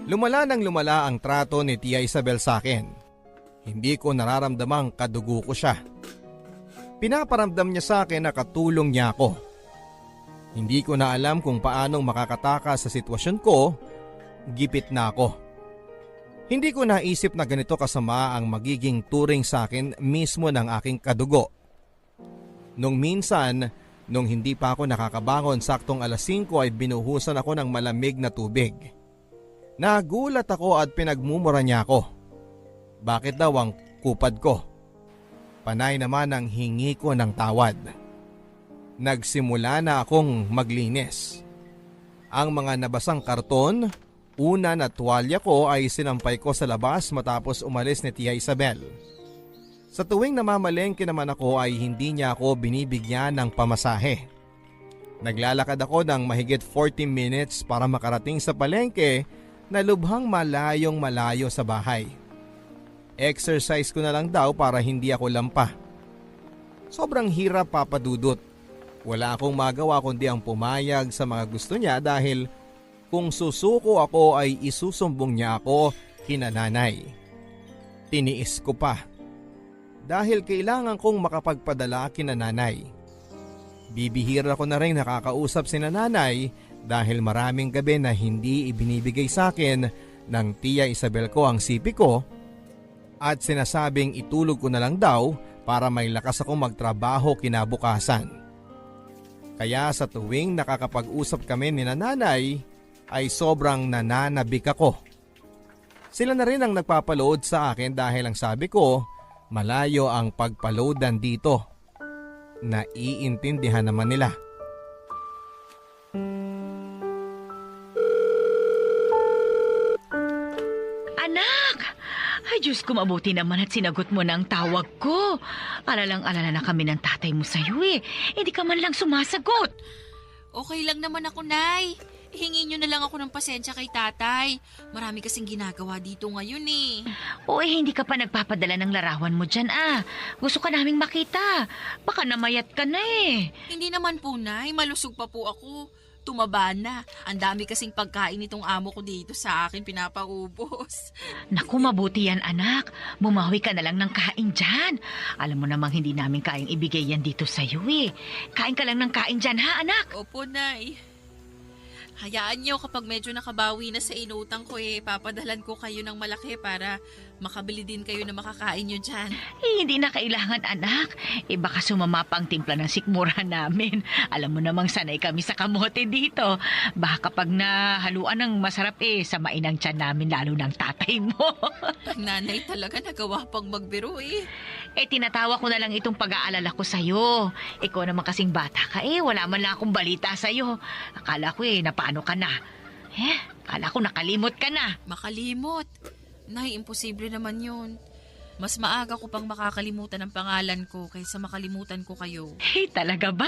Lumala ng lumala ang trato ni Tia Isabel sa akin. Hindi ko nararamdamang kadugo ko siya. Pinaparamdam niya sa akin na katulong niya ako. Hindi ko na alam kung paanong makakatakas sa sitwasyon ko, gipit na ako. Hindi ko naisip na ganito kasama ang magiging turing sa akin mismo ng aking kadugo. Nung minsan, nung hindi pa ako nakakabangon saktong alas 5 ay binuhusan ako ng malamig na tubig. Nagulat ako at pinagmumura niya ako. Bakit daw ang kupad ko? Panay naman ang hingi ko ng tawad. Nagsimula na akong maglinis. Ang mga nabasang karton, unan at tuwalya ko ay sinampay ko sa labas matapos umalis ni Tia Isabel. Sa tuwing namamalengke naman ako ay hindi niya ako binibigyan ng pamasahe. Naglalakad ako ng mahigit 40 minutes para makarating sa palengke na lubhang malayong malayo sa bahay. Exercise ko na lang daw para hindi ako lampa. Sobrang hirap, Papa Dudut. Wala akong magawa kundi ang pumayag sa mga gusto niya dahil kung susuko ako ay isusumbong niya ako kina nanay. Tiniis ko pa. Dahil kailangan kong makapagpadala kina nanay. Bibihira ko na rin nakakausap si nanay dahil maraming gabi na hindi ibinibigay sa akin ng Tia Isabel ko ang sipi ko at sinasabing itulog ko na lang daw para may lakas akong magtrabaho kinabukasan. Kaya sa tuwing nakakapag-usap kami ni nanay ay sobrang nananabik ako. Sila na rin ang nagpapaload sa akin dahil ang sabi ko malayo ang pagpaloadan dito. Naiintindihan naman nila. Anak! Ay, Diyos ko, mabuti naman at sinagot mo na ang tawag ko. Alalang-alala na kami ng tatay mo sa'yo eh. Hindi ka man lang sumasagot. Okay lang naman ako, Nay. Hingi nyo na lang ako ng pasensya kay tatay. Marami kasing ginagawa dito ngayon eh. O eh, hindi ka pa nagpapadala ng larawan mo dyan ah. Gusto ka naming makita. Baka namayat ka na eh. Hindi naman po, Nay. Malusog pa po ako. Tumaba na. Ang dami kasing pagkain nitong amo ko dito sa akin pinapaubos. Naku, mabuti yan anak. Bumawi ka na lang ng kain dyan. Alam mo namang hindi namin kayang ibigay yan dito sa'yo eh. Kain ka lang ng kain dyan ha anak? Opo, Nay. Hayaan nyo kapag medyo nakabawi na sa inutang ko papadalan ko kayo ng malaki para makabili din kayo na makakain nyo dyan. Eh, hindi na kailangan anak. Eh baka sumama pa ang timpla ng sikmura namin. Alam mo namang sanay kami sa kamote dito. Baka kapag nahaluan ng masarap samain ang tiyan namin lalo ng tatay mo. Ang nanay talaga nagawa pang magbiro Tinatawa ko na lang itong pag-aalala ko sa'yo. Ikaw naman kasing bata ka wala man lang akong balita sa'yo. Akala ko napaano ka na. Akala ko nakalimot ka na. Makalimot? Nay, imposible naman yun. Mas maaga ko pang makakalimutan ang pangalan ko kaysa makalimutan ko kayo. Talaga ba?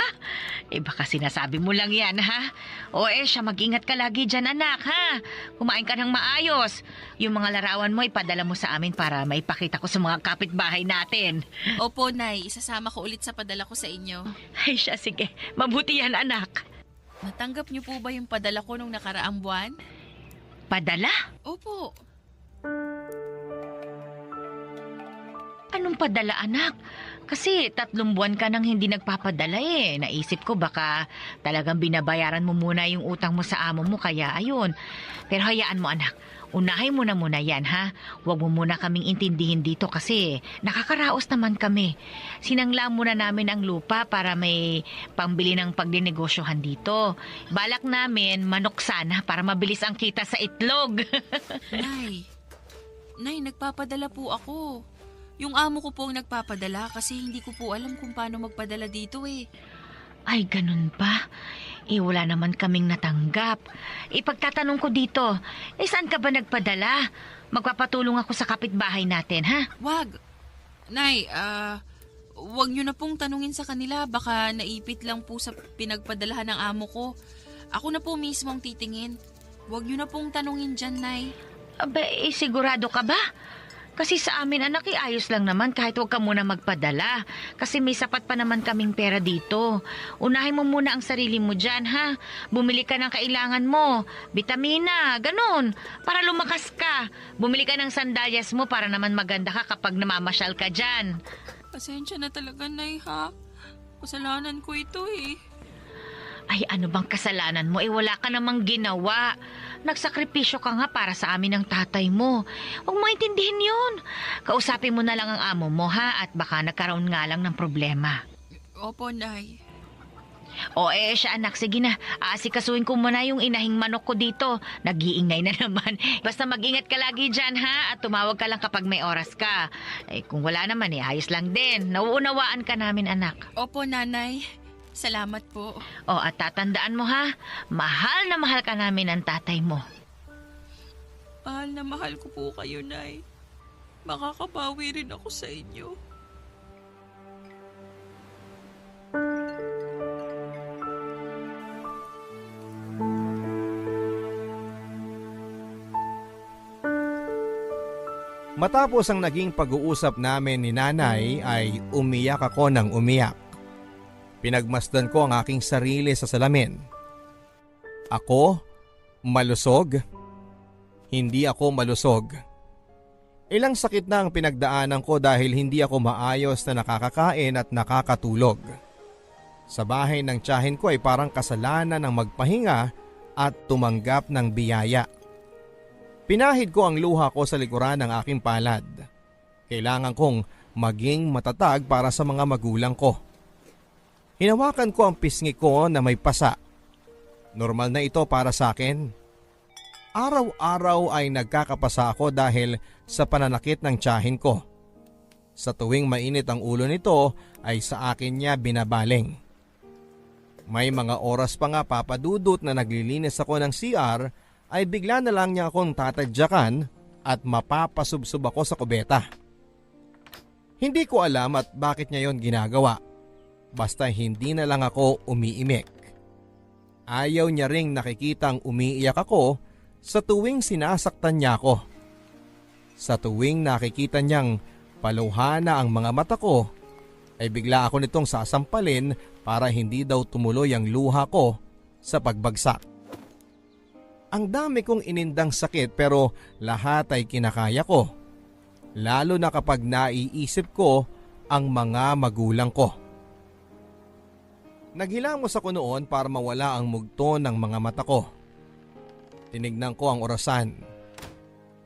Baka sinasabi mo lang yan, ha? O siya, mag-ingat ka lagi dyan, anak, ha? Kumain ka ng maayos. Yung mga larawan mo, ipadala mo sa amin para maipakita ko sa mga kapitbahay natin. Opo, Nay. Isasama ko ulit sa padala ko sa inyo. Ay siya, sige. Mabuti yan, anak. Natanggap niyo po ba yung padala ko nung nakaraang buwan? Padala? Opo. Anong padala, anak? Kasi 3 buwan ka nang hindi nagpapadala Naisip ko baka talagang binabayaran mo muna yung utang mo sa amo mo, kaya ayun. Pero hayaan mo, anak. Unahin mo na muna yan, ha? Huwag mo muna kaming intindihin dito kasi nakakaraos naman kami. Sinangla muna namin ang lupa para may pambili ng pagdinegosyohan dito. Balak namin manok sana para mabilis ang kita sa itlog. Nay, nagpapadala po ako. Yung amo ko po ang nagpapadala kasi hindi ko po alam kung paano magpadala dito Ay, ganun ba? Wala naman kaming natanggap. Ipagtatanong ko dito, saan ka ba nagpadala? Magpapatulong ako sa kapitbahay natin, ha? Wag. Nay, wag nyo na pong tanungin sa kanila. Baka naipit lang po sa pinagpadalahan ng amo ko. Ako na po mismo ang titingin. Wag nyo na pong tanungin dyan, Nay. Aba, sigurado ka ba? Kasi sa amin, anak, ayos lang naman kahit huwag ka muna magpadala. Kasi may sapat pa naman kaming pera dito. Unahin mo muna ang sarili mo dyan, ha? Bumili ka ng kailangan mo. Vitamina, ganun. Para lumakas ka. Bumili ka ng sandalyas mo para naman maganda ka kapag namamasyal ka dyan. Pasensya na talaga, Nay, ha? Kasalanan ko ito, eh. Ay, ano bang kasalanan mo? Wala ka namang ginawa. Nagsakripisyo ka nga para sa amin ng tatay mo. Huwag mo intindihin yun. Kausapin mo na lang ang amo mo, ha? At baka nagkaroon nga lang ng problema. Opo, Nay. O siya anak, sige na. Aasikasuhin ko muna yung inahing manok ko dito. Nag-iingay na naman. Basta mag-ingat ka lagi dyan, ha? At tumawag ka lang kapag may oras ka. Kung wala naman, ayos lang din. Nauunawaan ka namin, anak. Opo, Nanay. Salamat po. At tatandaan mo, ha? Mahal na mahal ka namin ng tatay mo. Mahal na mahal ko po kayo, Nay. Makakabawi rin ako sa inyo. Matapos ang naging pag-uusap namin ni nanay ay umiyak ako ng umiyak. Pinagmasdan ko ang aking sarili sa salamin. Ako? Malusog? Hindi ako malusog. Ilang sakit na ang pinagdaanan ko dahil hindi ako maayos na nakakakain at nakakatulog. Sa bahay ng tiyahin ko ay parang kasalanan ng magpahinga at tumanggap ng biyaya. Pinahid ko ang luha ko sa likuran ng aking palad. Kailangan kong maging matatag para sa mga magulang ko. Hinawakan ko ang pisngi ko na may pasa. Normal na ito para sa akin. Araw-araw ay nagkakapasa ako dahil sa pananakit ng tiyahin ko. Sa tuwing mainit ang ulo nito ay sa akin niya binabaling. May mga oras pa nga papadudot na naglilinis ako ng CR ay bigla na lang niya akong tatadyakan at mapapasubsob ako sa kubeta. Hindi ko alam at bakit niya yon ginagawa. Basta hindi na lang ako umiimik. Ayaw niya ring nakikitang umiiyak ako sa tuwing sinasaktan niya ako. Sa tuwing nakikita niyang paluhana ang mga mata ko, ay bigla ako nitong sasampalin para hindi daw tumuloy ang luha ko sa pagbagsak. Ang dami kong inindang sakit pero lahat ay kinakaya ko. Lalo na kapag naiisip ko ang mga magulang ko. Naghilamos ako noon para mawala ang mugto ng mga mata ko. Tinignan ko ang orasan.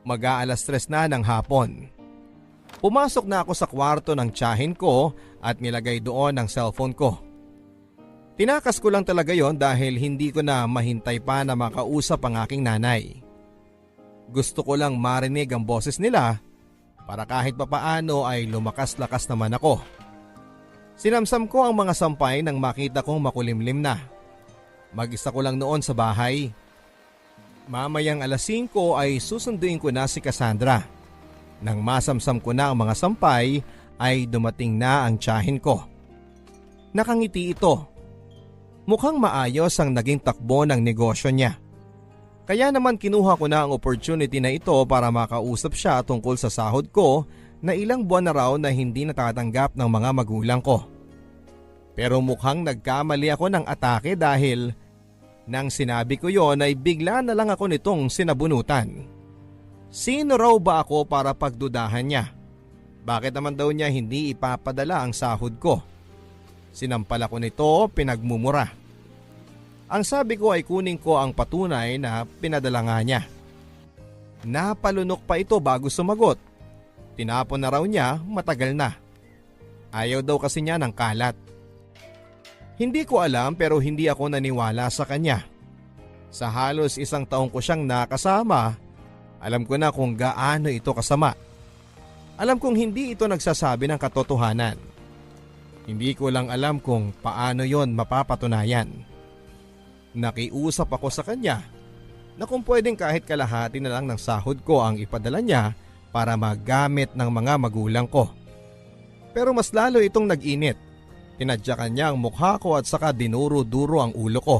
Mag-aalas 3 na ng hapon. Pumasok na ako sa kwarto ng tiyahin ko at nilagay doon ang cellphone ko. Tinakas ko lang talaga yon dahil hindi ko na mahintay pa na makausap ang aking nanay. Gusto ko lang marinig ang boses nila para kahit papaano ay lumakas-lakas naman ako. Sinamsam ko ang mga sampay nang makita kong makulimlim na. Mag-isa ko lang noon sa bahay. Mamayang alas 5 ay susunduin ko na si Cassandra. Nang masamsam ko na ang mga sampay ay dumating na ang tiyahin ko. Nakangiti ito. Mukhang maayos ang naging takbo ng negosyo niya. Kaya naman kinuha ko na ang opportunity na ito para makausap siya tungkol sa sahod ko na ilang buwan na raw na hindi natatanggap ng mga magulang ko. Pero mukhang nagkamali ako ng atake dahil nang sinabi ko yon ay bigla na lang ako nitong sinabunutan. Sino raw ba ako para pagdudahan niya? Bakit naman daw niya hindi ipapadala ang sahod ko? Sinampal ako nito, pinagmumura. Ang sabi ko ay kunin ko ang patunay na pinadala nga niya. Napalunok pa ito bago sumagot. Tinapon na raw niya matagal na. Ayaw daw kasi niya ng kalat. Hindi ko alam pero hindi ako naniwala sa kanya. Sa halos 1 taong ko siyang nakasama, alam ko na kung gaano ito kasama. Alam kong hindi ito nagsasabi ng katotohanan. Hindi ko lang alam kung paano yon mapapatunayan. Nakiusap ako sa kanya na kung pwedeng kahit kalahati na lang ng sahod ko ang ipadala niya para magamit ng mga magulang ko. Pero mas lalo itong nag-init. Tinadyakan niya ang mukha ko at saka dinuro-duro ang ulo ko.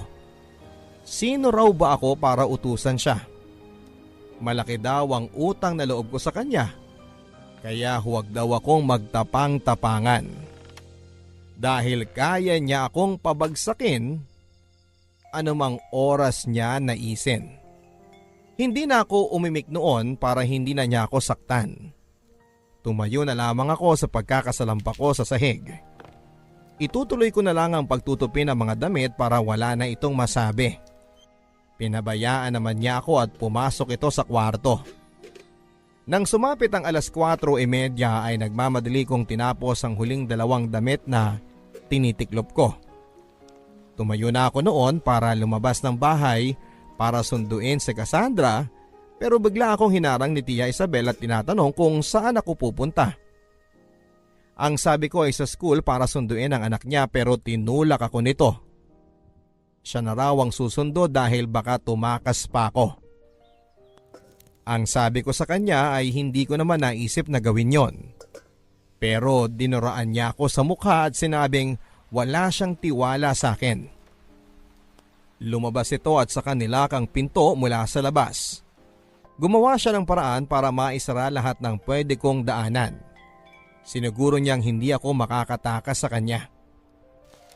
Sino raw ba ako para utusan siya? Malaki daw ang utang na loob ko sa kanya. Kaya huwag daw akong magtapang-tapangan. Dahil kaya niya akong pabagsakin anumang oras niya naisin. Hindi na ako umimik noon para hindi na niya ako saktan. Tumayo na lamang ako sa pagkakasalampa ko sa sahig. Itutuloy ko na lang ang pagtutupi ng mga damit para wala na itong masabi. Pinabayaan naman niya ako at pumasok ito sa kwarto. Nang sumapit ang 4:30 ay nagmamadali kong tinapos ang huling 2 damit na tinitiklop ko. Tumayo na ako noon para lumabas ng bahay para sunduin si Cassandra, pero bigla akong hinarang ni Tia Isabel at tinatanong kung saan ako pupunta. Ang sabi ko ay sa school para sunduin ang anak niya, pero tinulak ako nito. Siya na raw ang susundo dahil baka tumakas pa ako. Ang sabi ko sa kanya ay hindi ko naman naisip na gawin yon. Pero dinuraan niya ako sa mukha at sinabing wala siyang tiwala sa akin. Lumabas ito at saka nilak ang pinto mula sa labas. Gumawa siya ng paraan para maisara lahat ng pwede kong daanan. Siniguro niyang hindi ako makakatakas sa kanya.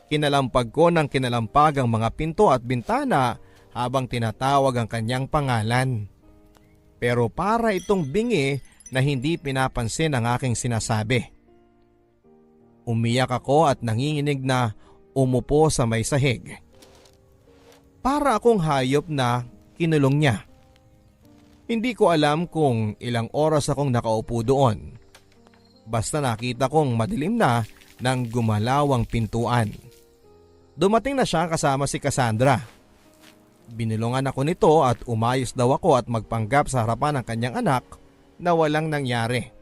Kinalampag ko ng kinalampag ang mga pinto at bintana habang tinatawag ang kanyang pangalan. Pero para itong bingi na hindi pinapansin ang aking sinasabi. Umiyak ako at nanginginig na umupo sa may sahig. Para akong hayop na kinulong niya. Hindi ko alam kung ilang oras akong nakaupo doon. Basta nakita kong madilim na nang gumalaw ang pintuan. Dumating na siya kasama si Cassandra. Binulungan ako nito at umayos daw ako at magpanggap sa harapan ng kanyang anak na walang nangyari.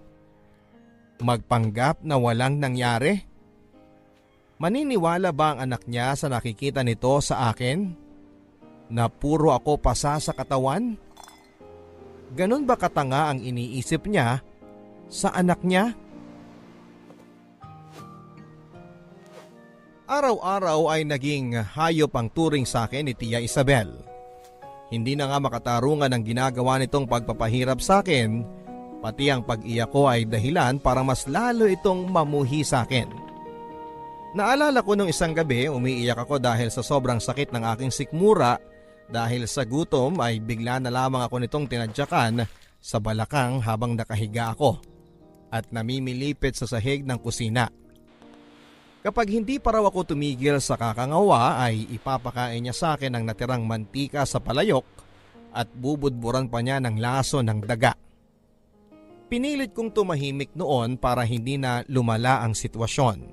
Magpanggap na walang nangyari? Maniniwala ba ang anak niya sa nakikita nito sa akin? Na puro ako pasa sa katawan? Ganon ba katanga ang iniisip niya sa anak niya? Araw-araw ay naging hayop ang turing sa akin ni Tia Isabel. Hindi na nga makatarungan ang ginagawa nitong pagpapahirap sa akin, pati ang pag-iyak ko ay dahilan para mas lalo itong mamuhi sa akin. Naalala ko nung isang gabi umiiyak ako dahil sa sobrang sakit ng aking sikmura. Dahil sa gutom ay bigla na lamang ako nitong tinadyakan sa balakang habang nakahiga ako at namimilipit sa sahig ng kusina. Kapag hindi pa raw ako tumigil sa kakangawa ay ipapakain niya sa akin ang natirang mantika sa palayok at bubudburan pa niya ng laso ng daga. Pinilit kong tumahimik noon para hindi na lumala ang sitwasyon.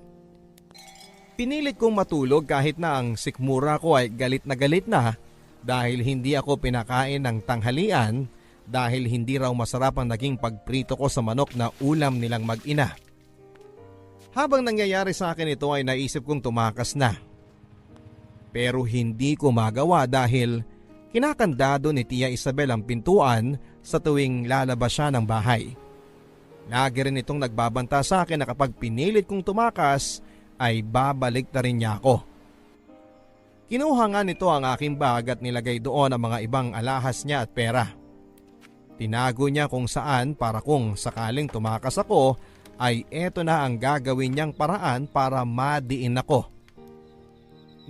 Pinilit kong matulog kahit na ang sikmura ko ay galit na dahil hindi ako pinakain ng tanghalian dahil hindi raw masarap ang naging pagprito ko sa manok na ulam nilang mag-ina. Habang nangyayari sa akin ito ay naisip kong tumakas na. Pero hindi ko magawa dahil kinakandado ni Tia Isabel ang pintuan sa tuwing lalabas siya ng bahay. Lagi rin itong nagbabanta sa akin na kapag pinilit kong tumakas ay babalik na rin niya ako. Kinuha nga nito ang aking bag at nilagay doon ang mga ibang alahas niya at pera. Tinago niya kung saan para kung sakaling tumakas ako ay eto na ang gagawin niyang paraan para madiin ako.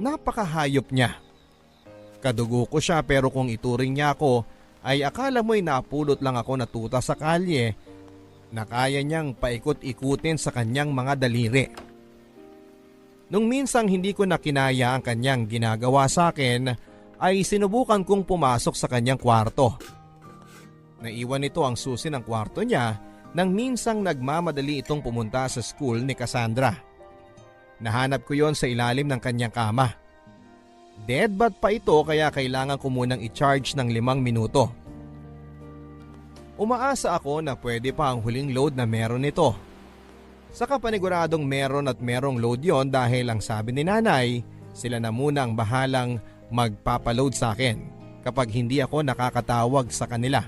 Napakahayop niya. Kadugo ko siya pero kung ituring niya ako ay akala mo'y napulot lang ako na tuta sa kalye na kaya niyang paikot-ikutin sa kanyang mga daliri. Nung minsang hindi ko na kinaya ang kanyang ginagawa sa akin ay sinubukan kong pumasok sa kanyang kwarto. Naiwan nito ang susi ng kwarto niya nang minsang nagmamadali itong pumunta sa school ni Cassandra. Nahanap ko yon sa ilalim ng kanyang kama. Deadbat pa ito kaya kailangan ko munang i-charge ng 5 minuto. Umaasa ako na pwede pa ang huling load na meron nito. Saka paniguradong meron at merong load yon dahil ang sabi ni nanay, sila na muna ang bahalang magpapaload sa akin kapag hindi ako nakakatawag sa kanila.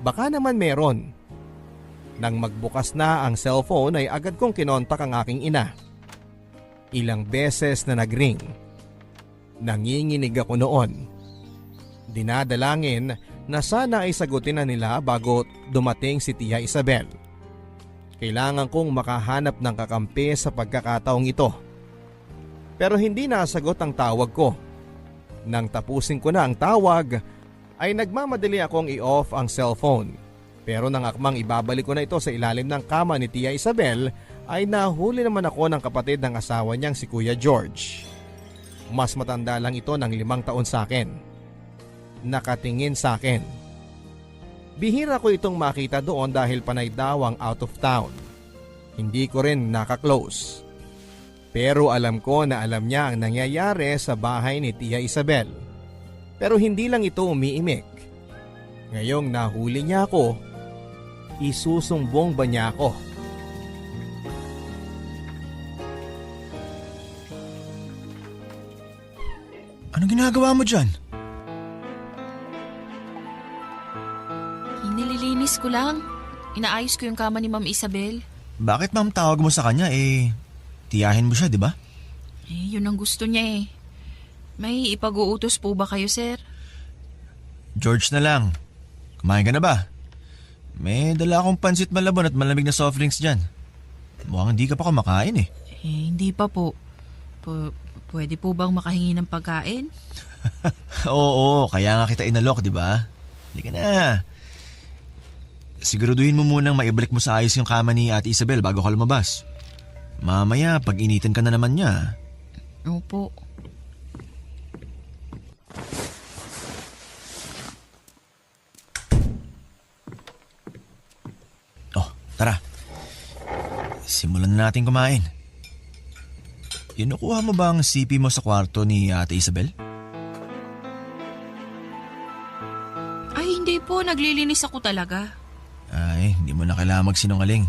Baka naman meron. Nang magbukas na ang cellphone ay agad kong kinontak ang aking ina. Ilang beses na nagring. Nanginginig ako noon. Dinadalangin na sana ay sagutin na nila bago dumating si Tia Isabel. Kailangan kong makahanap ng kakampi sa pagkakataong ito. Pero hindi nasagot ang tawag ko. Nang tapusin ko na ang tawag, ay nagmamadali akong i-off ang cellphone. Pero nang akmang ibabalik ko na ito sa ilalim ng kama ni Tia Isabel, ay nahuli naman ako ng kapatid ng asawa niyang si Kuya George. Mas matanda lang ito ng 5 taon sa akin. Nakatingin sa akin. Bihira ko itong makita doon dahil panay daw ang out of town. Hindi ko rin nakaklose. Pero alam ko na alam niya ang nangyayari sa bahay ni Tia Isabel. Pero hindi lang ito umiimik. Ngayong nahuli niya ako, isusumbong ba niya ako? Anong ginagawa mo dyan? Nililinis ko lang. Inaayos ko yung kama ni Ma'am Isabel. Bakit ma'am tawag mo sa kanya tiyahin mo siya, di ba? Yun ang gusto niya eh. May ipag-uutos po ba kayo, sir? George na lang. Kumain ka na ba? May dala akong pansit malabon at malamig na soft drinks dyan. Mukhang hindi ka pa kumakain eh. Hindi pa po. Pwede po bang makahingi ng pagkain? Oo, kaya nga kita inalok, di ba? Hindi ka na. Siguraduhin mo munang maibalik mo sa ayos yung kama ni Ate Isabel bago ka lumabas. Mamaya, pag initan ka na naman niya. Opo. Oh, tara. Simulan na natin kumain. Kinukuha mo ba ang CP mo sa kwarto ni Ate Isabel? Ay, hindi po. Naglilinis ako talaga. Ay, hindi mo na kailangan magsinungaling.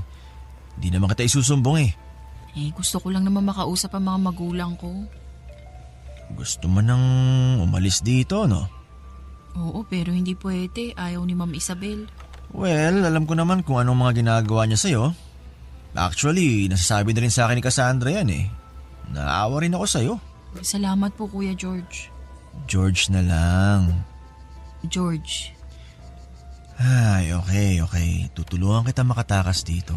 Hindi naman kita isusumbong eh. Gusto ko lang naman makausap ang mga magulang ko. Gusto mo nang umalis dito, no? Oo, pero hindi pwede. Ayaw ni Ma'am Isabel. Well, alam ko naman kung anong mga ginagawa niya sa'yo. Actually, nasasabi na rin sa akin ni Cassandra yan eh. Naawa rin ako sa'yo. Salamat po, Kuya George. George na lang. George. Ay, okay. Tutulungan kita makatakas dito.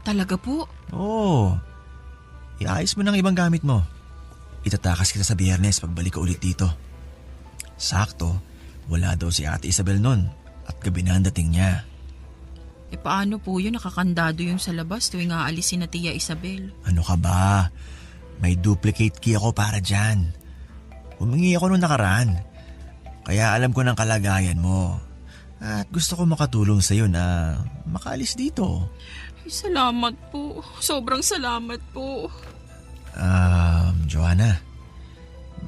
Talaga po? Oo. Iayos mo ng ibang gamit mo. Itatakas kita sa Biyernes pagbalik ko ulit dito. Sakto, wala daw si Ate Isabel nun at gabi na ang dating niya. Paano po yun? Nakakandado yung sa labas tuwing aalisin na Tia Isabel. Ano ka ba? May duplicate key ako para dyan. Humingi ako nung nakaraan. Kaya alam ko ng kalagayan mo. At gusto ko makatulong sa'yo na makaalis dito. Salamat po. Sobrang salamat po. Joanna,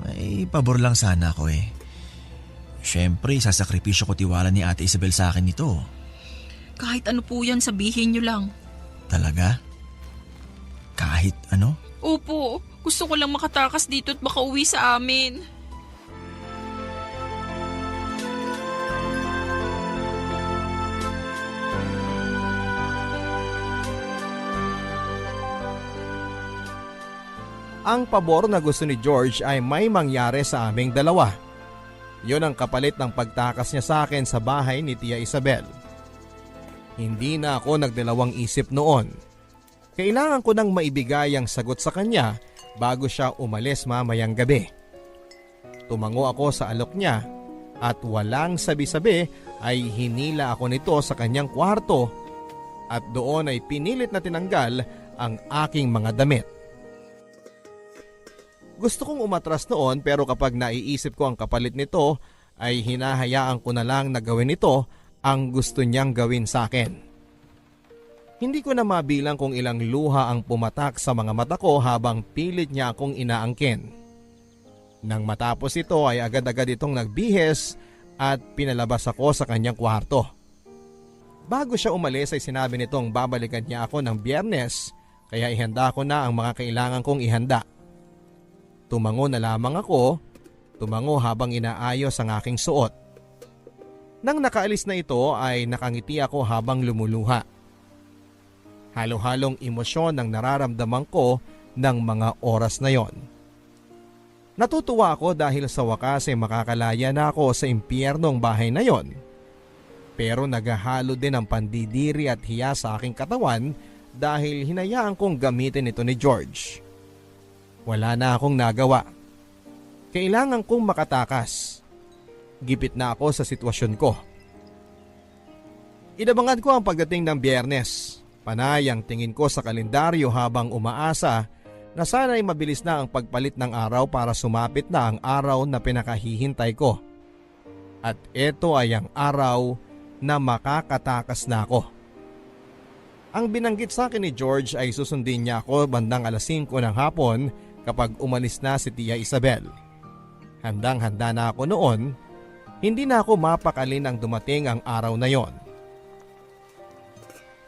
may pabor lang sana ako eh. Siyempre, sasakripisyo ko tiwala ni Ate Isabel sa akin ito. Kahit ano po yan, sabihin niyo lang. Talaga? Kahit ano? Opo, gusto ko lang makatakas dito at makauwi sa amin. Ang pabor na gusto ni George ay may mangyari sa aming dalawa. Yun ang kapalit ng pagtakas niya sa akin sa bahay ni Tia Isabel. Hindi na ako nagdalawang isip noon. Kailangan ko nang maibigay ang sagot sa kanya bago siya umalis mamayang gabi. Tumango ako sa alok niya at walang sabi-sabi ay hinila ako nito sa kanyang kwarto at doon ay pinilit na tinanggal ang aking mga damit. Gusto kong umatras noon pero kapag naiisip ko ang kapalit nito ay hinahayaan ko na lang na gawin ito ang gusto niyang gawin sa akin. Hindi ko na mabilang kung ilang luha ang pumatak sa mga mata ko habang pilit niya akong inaangkin. Nang matapos ito ay agad-agad itong nagbihis at pinalabas ako sa kanyang kwarto. Bago siya umalis ay sinabi nitong babalikan niya ako ng Biyernes kaya ihanda ko na ang mga kailangan kong ihanda. Tumango na lamang ako, tumango habang inaayos ang aking suot. Nang nakaalis na ito ay nakangiti ako habang lumuluha. Halo-halong emosyon ang nararamdaman ko ng mga oras na yon. Natutuwa ako dahil sa wakas ay makakalaya na ako sa impyernong bahay na yon. Pero naghahalo din ang pandidiri at hiya sa aking katawan dahil hinayaan kong gamitin ito ni George. Wala na akong nagawa. Kailangan kong makatakas. Gipit na ako sa sitwasyon ko. Inabangan ko ang pagdating ng Biyernes. Panay ang tingin ko sa kalendaryo habang umaasa na sana'y mabilis na ang pagpalit ng araw para sumapit na ang araw na pinakahihintay ko. At ito ay ang araw na makakatakas na ako. Ang binanggit sa akin ni George ay susundin niya ako bandang 5:00 ng hapon kapag umalis na si Tia Isabel. Handang-handa na ako noon, hindi na ako mapakali nang dumating ang araw na yon.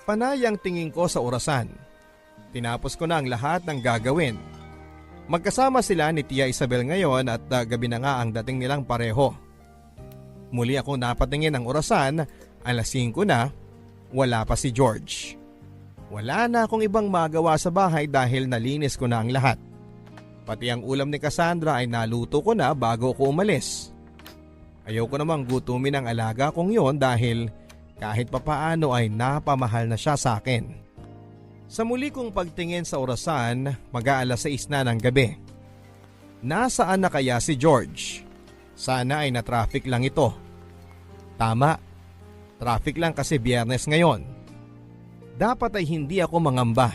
Panay ang tingin ko sa orasan. Tinapos ko na ang lahat ng gagawin. Magkasama sila ni Tia Isabel ngayon at gabi na nga ang dating nilang pareho. Muli ako napatingin ng orasan, 5:00 na, wala pa si George. Wala na akong ibang magawa sa bahay dahil nalinis ko na ang lahat. Pati ang ulam ni Cassandra ay naluto ko na bago ko umalis. Ayoko namang gutumin ang alaga kong yon dahil kahit papaano ay napamahal na siya sa akin. Sa muli kong pagtingin sa orasan, mag-6 na ng gabi. Nasaan na kaya si George? Sana ay na-traffic lang ito. Tama, traffic lang kasi Biyernes ngayon. Dapat ay hindi ako mangamba.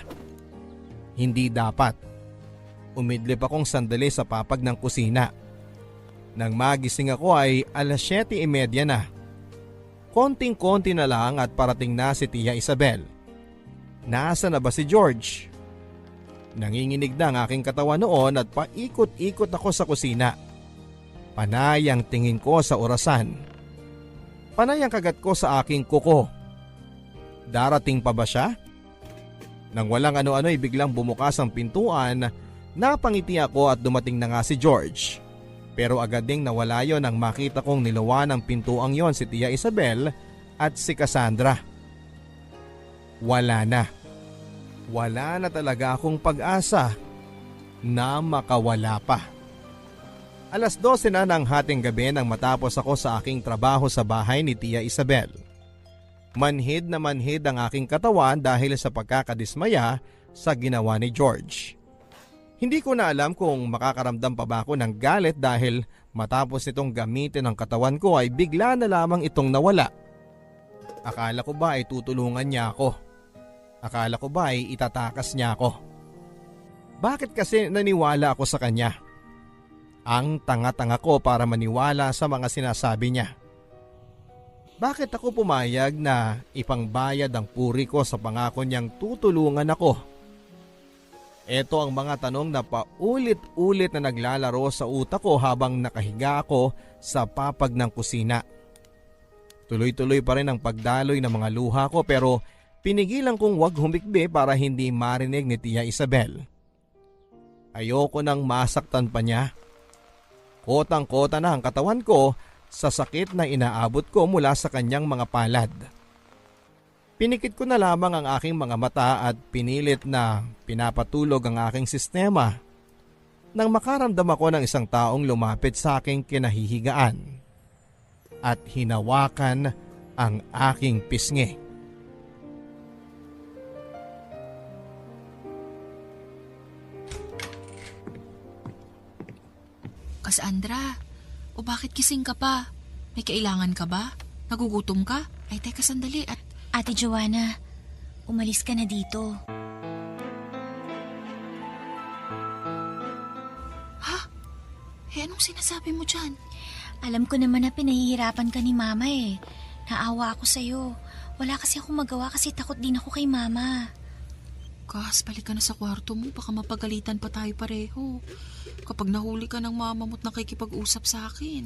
Hindi dapat. Umidlip akong sandali sa papag ng kusina. Nang magising ako ay 7:30 na. Konting-konti na lang at parating na si Tia Isabel. Nasa na ba si George? Nanginginig na ang aking katawan noon at paikot-ikot ako sa kusina. Panay ang tingin ko sa orasan. Panay ang kagat ko sa aking kuko. Darating pa ba siya? Nang walang ano-ano ay biglang bumukas ang pintuan, napangiti ako at dumating na nga si George. Pero agad ding nawala yon nang makita kong nilawan ng pintuang yon si Tia Isabel at si Cassandra. Wala na. Wala na talaga akong pag-asa na makawala pa. 12:00 na ng hating gabi nang matapos ako sa aking trabaho sa bahay ni Tia Isabel. Manhid na manhid ang aking katawan dahil sa pagkakadismaya sa ginawa ni George. Hindi ko na alam kung makakaramdam pa ba ako ng galit dahil matapos nitong gamitin ang katawan ko ay bigla na lamang itong nawala. Akala ko ba ay tutulungan niya ako? Akala ko ba ay itatakas niya ako? Bakit kasi naniwala ako sa kanya? Ang tanga-tanga ko para maniwala sa mga sinasabi niya. Bakit ako pumayag na ipangbayad ang puri ko sa pangako niyang tutulungan ako? Ito ang mga tanong na paulit-ulit na naglalaro sa utak ko habang nakahiga ako sa papag ng kusina. Tuloy-tuloy pa rin ang pagdaloy ng mga luha ko pero pinigilan kong wag humikbi para hindi marinig ni Tia Isabel. Ayoko nang masaktan pa niya. Kotang-kota na ang katawan ko sa sakit na inaabot ko mula sa kanyang mga palad. Pinikit ko na lamang ang aking mga mata at pinilit na pinapatulog ang aking sistema nang makaramdam ako ng isang taong lumapit sa aking kinahihigaan at hinawakan ang aking pisngi. Cassandra, o bakit gising ka pa? May kailangan ka ba? Nagugutom ka? Ay teka sandali at... Ate Joanna, umalis ka na dito. Ha? Anong sinasabi mo dyan? Alam ko naman na pinahihirapan ka ni Mama eh. Naawa ako sa'yo. Wala kasi akong magawa kasi takot din ako kay Mama. Kas, balik ka na sa kwarto mo. Baka mapagalitan pa tayo pareho. Kapag nahuli ka ng mama mo't nakikipag-usap sa akin.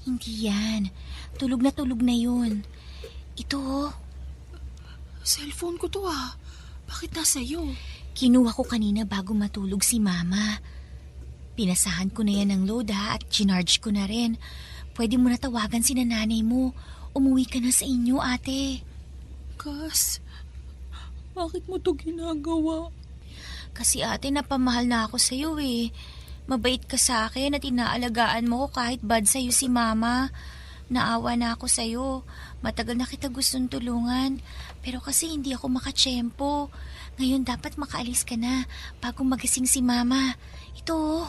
Hindi yan. Tulog na yun. Ito oh. Cellphone ko to ah. Bakit nasa iyo? Kinuha ko kanina bago matulog si Mama. Pinasahan ko na yan ng load ha at chinarge ko na rin. Pwede mo na tawagan si nanay mo. Umuwi ka na sa inyo, ate. Kas, bakit mo to ginagawa? Kasi ate, napamahal na ako sa'yo eh. Mabait ka sa akin at inaalagaan mo ko kahit bad sa'yo si Mama. Naawa na ako sa'yo. Matagal na kita gustong tulungan. Pero kasi hindi ako makatsyempo. Ngayon dapat makaalis ka na bago magising si Mama. Ito.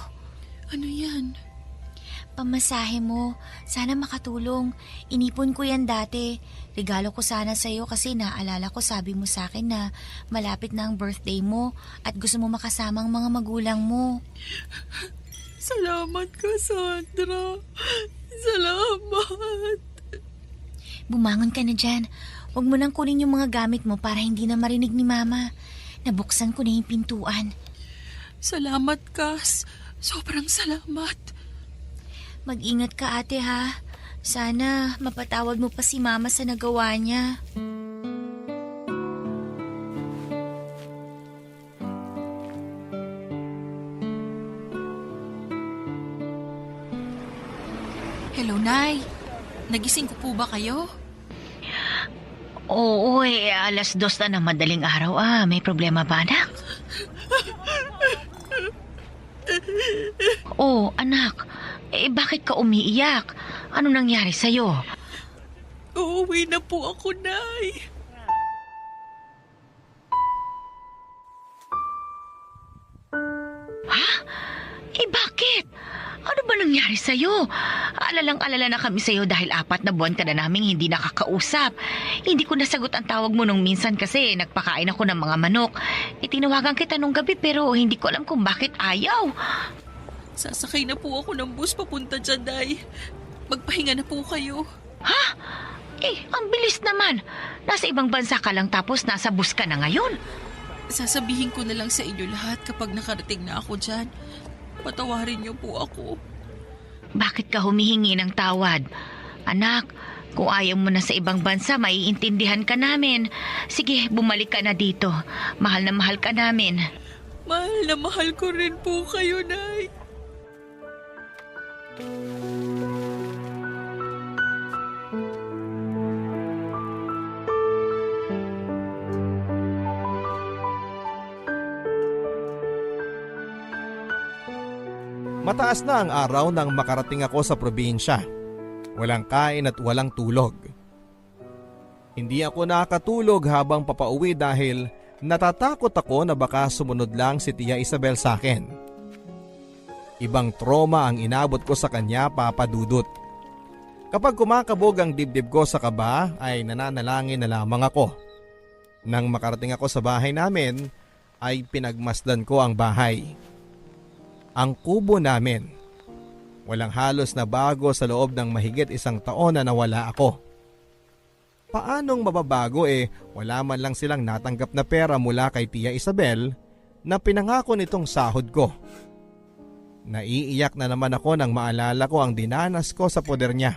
Ano yan? Pamasahe mo. Sana makatulong. Inipon ko yan dati. Regalo ko sana sa'yo kasi naalala ko sabi mo sa akin na malapit na ang birthday mo at gusto mo makasama ang mga magulang mo. Salamat, Cassandra. Salamat. Bumangon ka na dyan. Huwag mo nang kunin yung mga gamit mo para hindi na marinig ni Mama. Nabuksan ko na yung pintuan. Salamat, Cass. Sobrang salamat. Mag-ingat ka ate ha. Sana mapatawad mo pa si Mama sa nagawa niya. Hello, Nay. Nagising ko po ba kayo? Oo, 2:00 na ng madaling araw. May problema ba, anak? Oh, anak. Bakit ka umiiyak? Ano nangyari sa'yo? Uuwi na po ako, Nay. Bakit? Ano ba nangyari sa'yo? Alalang-alala na kami sa'yo dahil 4 na buwan ka na naming hindi nakakausap. Hindi ko nasagot ang tawag mo nung minsan kasi nagpakain ako ng mga manok. Tinawagan kita nung gabi pero hindi ko alam kung bakit ayaw. Sasakay na po ako ng bus papunta dyan, Nay. Magpahinga na po kayo. Ang bilis naman. Nasa ibang bansa ka lang tapos nasa bus ka na ngayon. Sasabihin ko na lang sa inyo lahat kapag nakarating na ako dyan. Patawarin niyo po ako. Bakit ka humihingi ng tawad? Anak, kung ayaw mo na sa ibang bansa, maiintindihan ka namin. Sige, bumalik ka na dito. Mahal na mahal ka namin. Mahal na mahal ko rin po kayo, Nay. Mataas na ang araw nang makarating ako sa probinsya. Walang kain at walang tulog. Hindi ako nakatulog habang papauwi dahil natatakot ako na baka sumunod lang si Tia Isabel sa akin. Ibang trauma ang inabot ko sa kanya, Papa Dudut. Kapag kumakabog ang dibdib ko sa kaba ay nananalangin na lamang ako. Nang makarating ako sa bahay namin ay pinagmasdan ko ang bahay. Ang kubo namin. Walang halos na bago sa loob ng mahigit 1 taon na nawala ako. Paanong mababago wala man lang silang natanggap na pera mula kay Tia Isabel na pinangako nitong sahod ko. Naiiyak na naman ako nang maalala ko ang dinanas ko sa poder niya.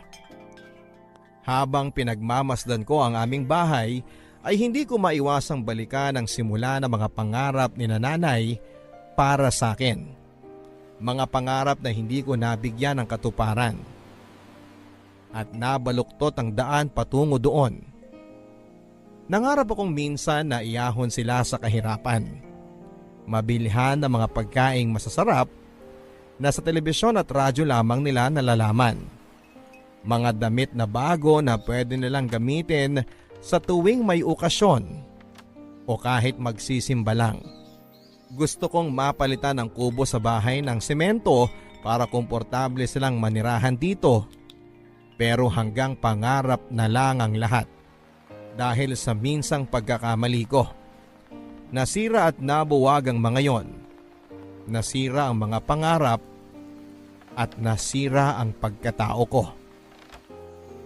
Habang pinagmamasdan ko ang aming bahay ay hindi ko maiwasang balikan ang simula ng mga pangarap ni nanay para sa akin. Mga pangarap na hindi ko nabigyan ng katuparan. At nabaluktot ang daan patungo doon. Nangarap akong minsan na iahon sila sa kahirapan. Mabilihan ng mga pagkaing masasarap na sa telebisyon at radyo lamang nila nalalaman. Mga damit na bago na pwede nilang gamitin sa tuwing may okasyon o kahit magsisimba lang. Gusto kong mapalitan ang kubo sa bahay ng semento para komportable silang manirahan dito. Pero hanggang pangarap na lang ang lahat. Dahil sa minsang pagkakamali ko. Nasira at nabuwag ang mga yon. Nasira ang mga pangarap at nasira ang pagkatao ko.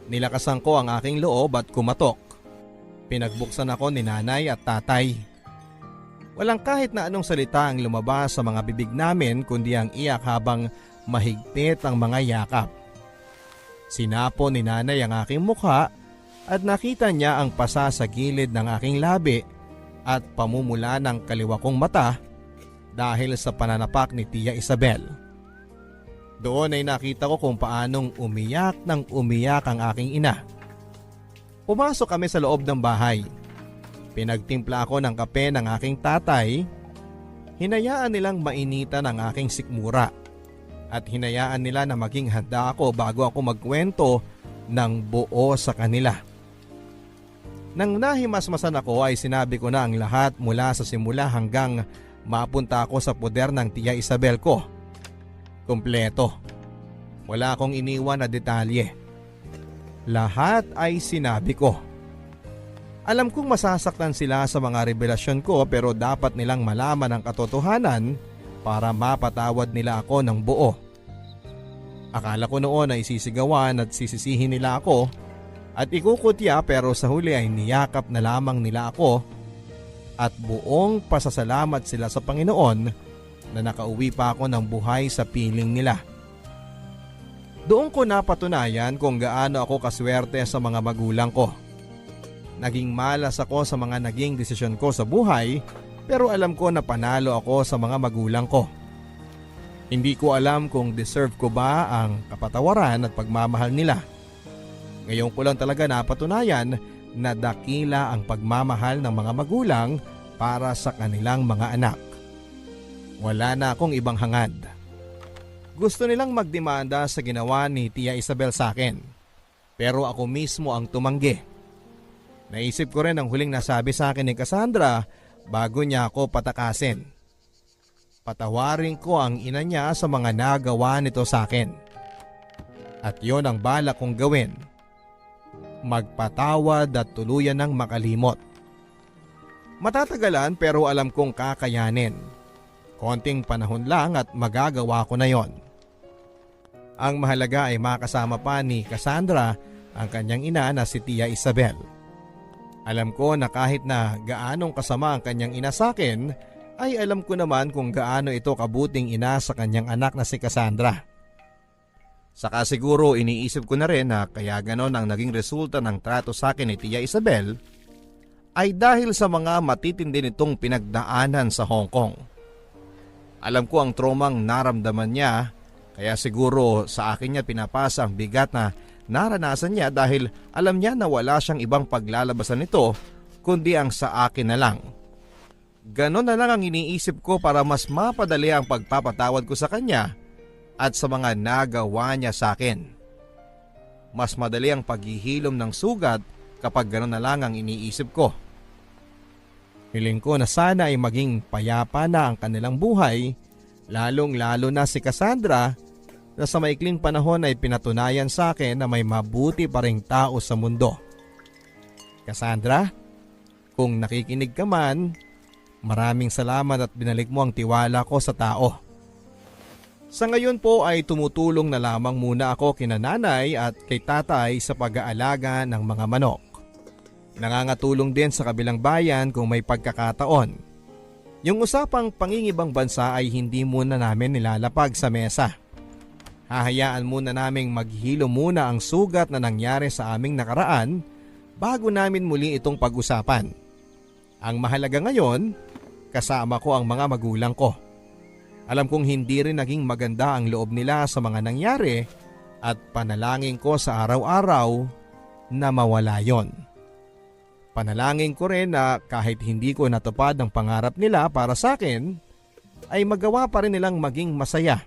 Nilakasan ko ang aking loob at kumatok. Pinagbuksan ako ni nanay at tatay. Walang kahit na anong salita ang lumabas sa mga bibig namin kundi ang iyak habang mahigpit ang mga yakap. Sinapo ni nanay ang aking mukha at nakita niya ang pasa sa gilid ng aking labi at pamumula ng kaliwa kong mata dahil sa pananapak ni Tia Isabel. Doon ay nakita ko kung paanong umiyak ng umiyak ang aking ina. Pumasok kami sa loob ng bahay. Pinagtimpla ako ng kape ng aking tatay. Hinayaan nilang mainitan ang aking sikmura at hinayaan nila na maging handa ako bago ako magkwento ng buo sa kanila. Nang nahimasmasan ako ay sinabi ko na ang lahat mula sa simula hanggang mapunta ako sa poder ng Tia Isabel ko. Kompleto. Wala akong iniwan na detalye. Lahat ay sinabi ko. Alam kong masasaktan sila sa mga revelasyon ko pero dapat nilang malaman ang katotohanan para mapatawad nila ako ng buo. Akala ko noon ay sisigawan at sisisihin nila ako at ikukutya pero sa huli ay niyakap na lamang nila ako at buong pasasalamat sila sa Panginoon na nakauwi pa ako ng buhay sa piling nila. Doon ko napatunayan kung gaano ako kaswerte sa mga magulang ko. Naging malas ako sa mga naging desisyon ko sa buhay pero alam ko na panalo ako sa mga magulang ko. Hindi ko alam kung deserve ko ba ang kapatawaran at pagmamahal nila. Ngayon ko lang talaga napatunayan na dakila ang pagmamahal ng mga magulang para sa kanilang mga anak. Wala na akong ibang hangad. Gusto nilang magdemanda sa ginawa ni Tia Isabel sa akin. Pero ako mismo ang tumanggi. Naisip ko rin ang huling nasabi sa akin ni Cassandra bago niya ako patakasin. Patawarin ko ang ina niya sa mga nagawa nito sa akin. At yon ang balak kong gawin. Magpatawad at tuluyan ng makalimot. Matatagalan pero alam kong kakayanin. Konting panahon lang at magagawa ko na yon. Ang mahalaga ay makasama pa ni Cassandra ang kanyang ina na si Tia Isabel. Alam ko na kahit na gaanong kasama ang kanyang ina sa akin, ay alam ko naman kung gaano ito kabuting ina sa kanyang anak na si Cassandra. Saka siguro iniisip ko na rin na kaya ganon ang naging resulta ng trato sa akin ni Tia Isabel ay dahil sa mga matitindi nitong pinagdaanan sa Hong Kong. Alam ko ang traumang naramdaman niya kaya siguro sa akin niya pinapasa ang bigat na naranasan niya dahil alam niya na wala siyang ibang paglalabasan nito kundi ang sa akin na lang. Ganon na lang ang iniisip ko para mas mapadali ang pagpapatawad ko sa kanya at sa mga nagawa niya sa akin. Mas madali ang paghihilom ng sugat kapag ganon na lang ang iniisip ko. Hiling ko na sana ay maging payapa na ang kanilang buhay, lalong-lalo na si Cassandra na sa maikling panahon ay pinatunayan sa akin na may mabuti pa ring tao sa mundo. Cassandra, kung nakikinig ka man, maraming salamat at binalik mo ang tiwala ko sa tao. Sa ngayon po ay tumutulong na lamang muna ako kina nanay at kay tatay sa pag-aalaga ng mga manok. Nangangatulong din sa kabilang bayan kung may pagkakataon. Yung usapang pangingibang bansa ay hindi muna namin nilalapag sa mesa. Hahayaan muna naming maghilo muna ang sugat na nangyari sa aming nakaraan bago namin muli itong pag-usapan. Ang mahalaga ngayon, kasama ko ang mga magulang ko. Alam kong hindi rin naging maganda ang loob nila sa mga nangyari at panalangin ko sa araw-araw na mawala yon. Panalangin ko rin na kahit hindi ko natupad ang pangarap nila para sa akin, ay magawa pa rin nilang maging masaya.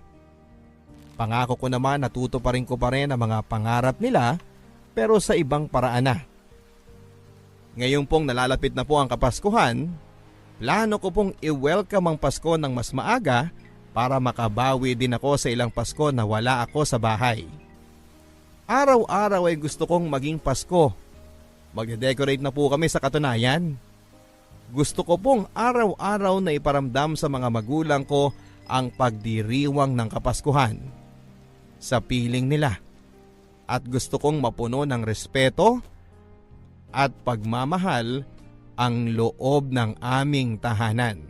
Pangako ko naman na tutuparin ko pa rin ang mga pangarap nila pero sa ibang paraan na. Ngayon pong nalalapit na po ang Kapaskuhan, plano ko pong i-welcome ang Pasko ng mas maaga para makabawi din ako sa ilang Pasko na wala ako sa bahay. Araw-araw ay gusto kong maging Pasko. Magde-decorate na po kami sa katunayan. Gusto ko pong araw-araw na iparamdam sa mga magulang ko ang pagdiriwang ng Kapaskuhan sa piling nila. At gusto kong mapuno ng respeto at pagmamahal ang loob ng aming tahanan.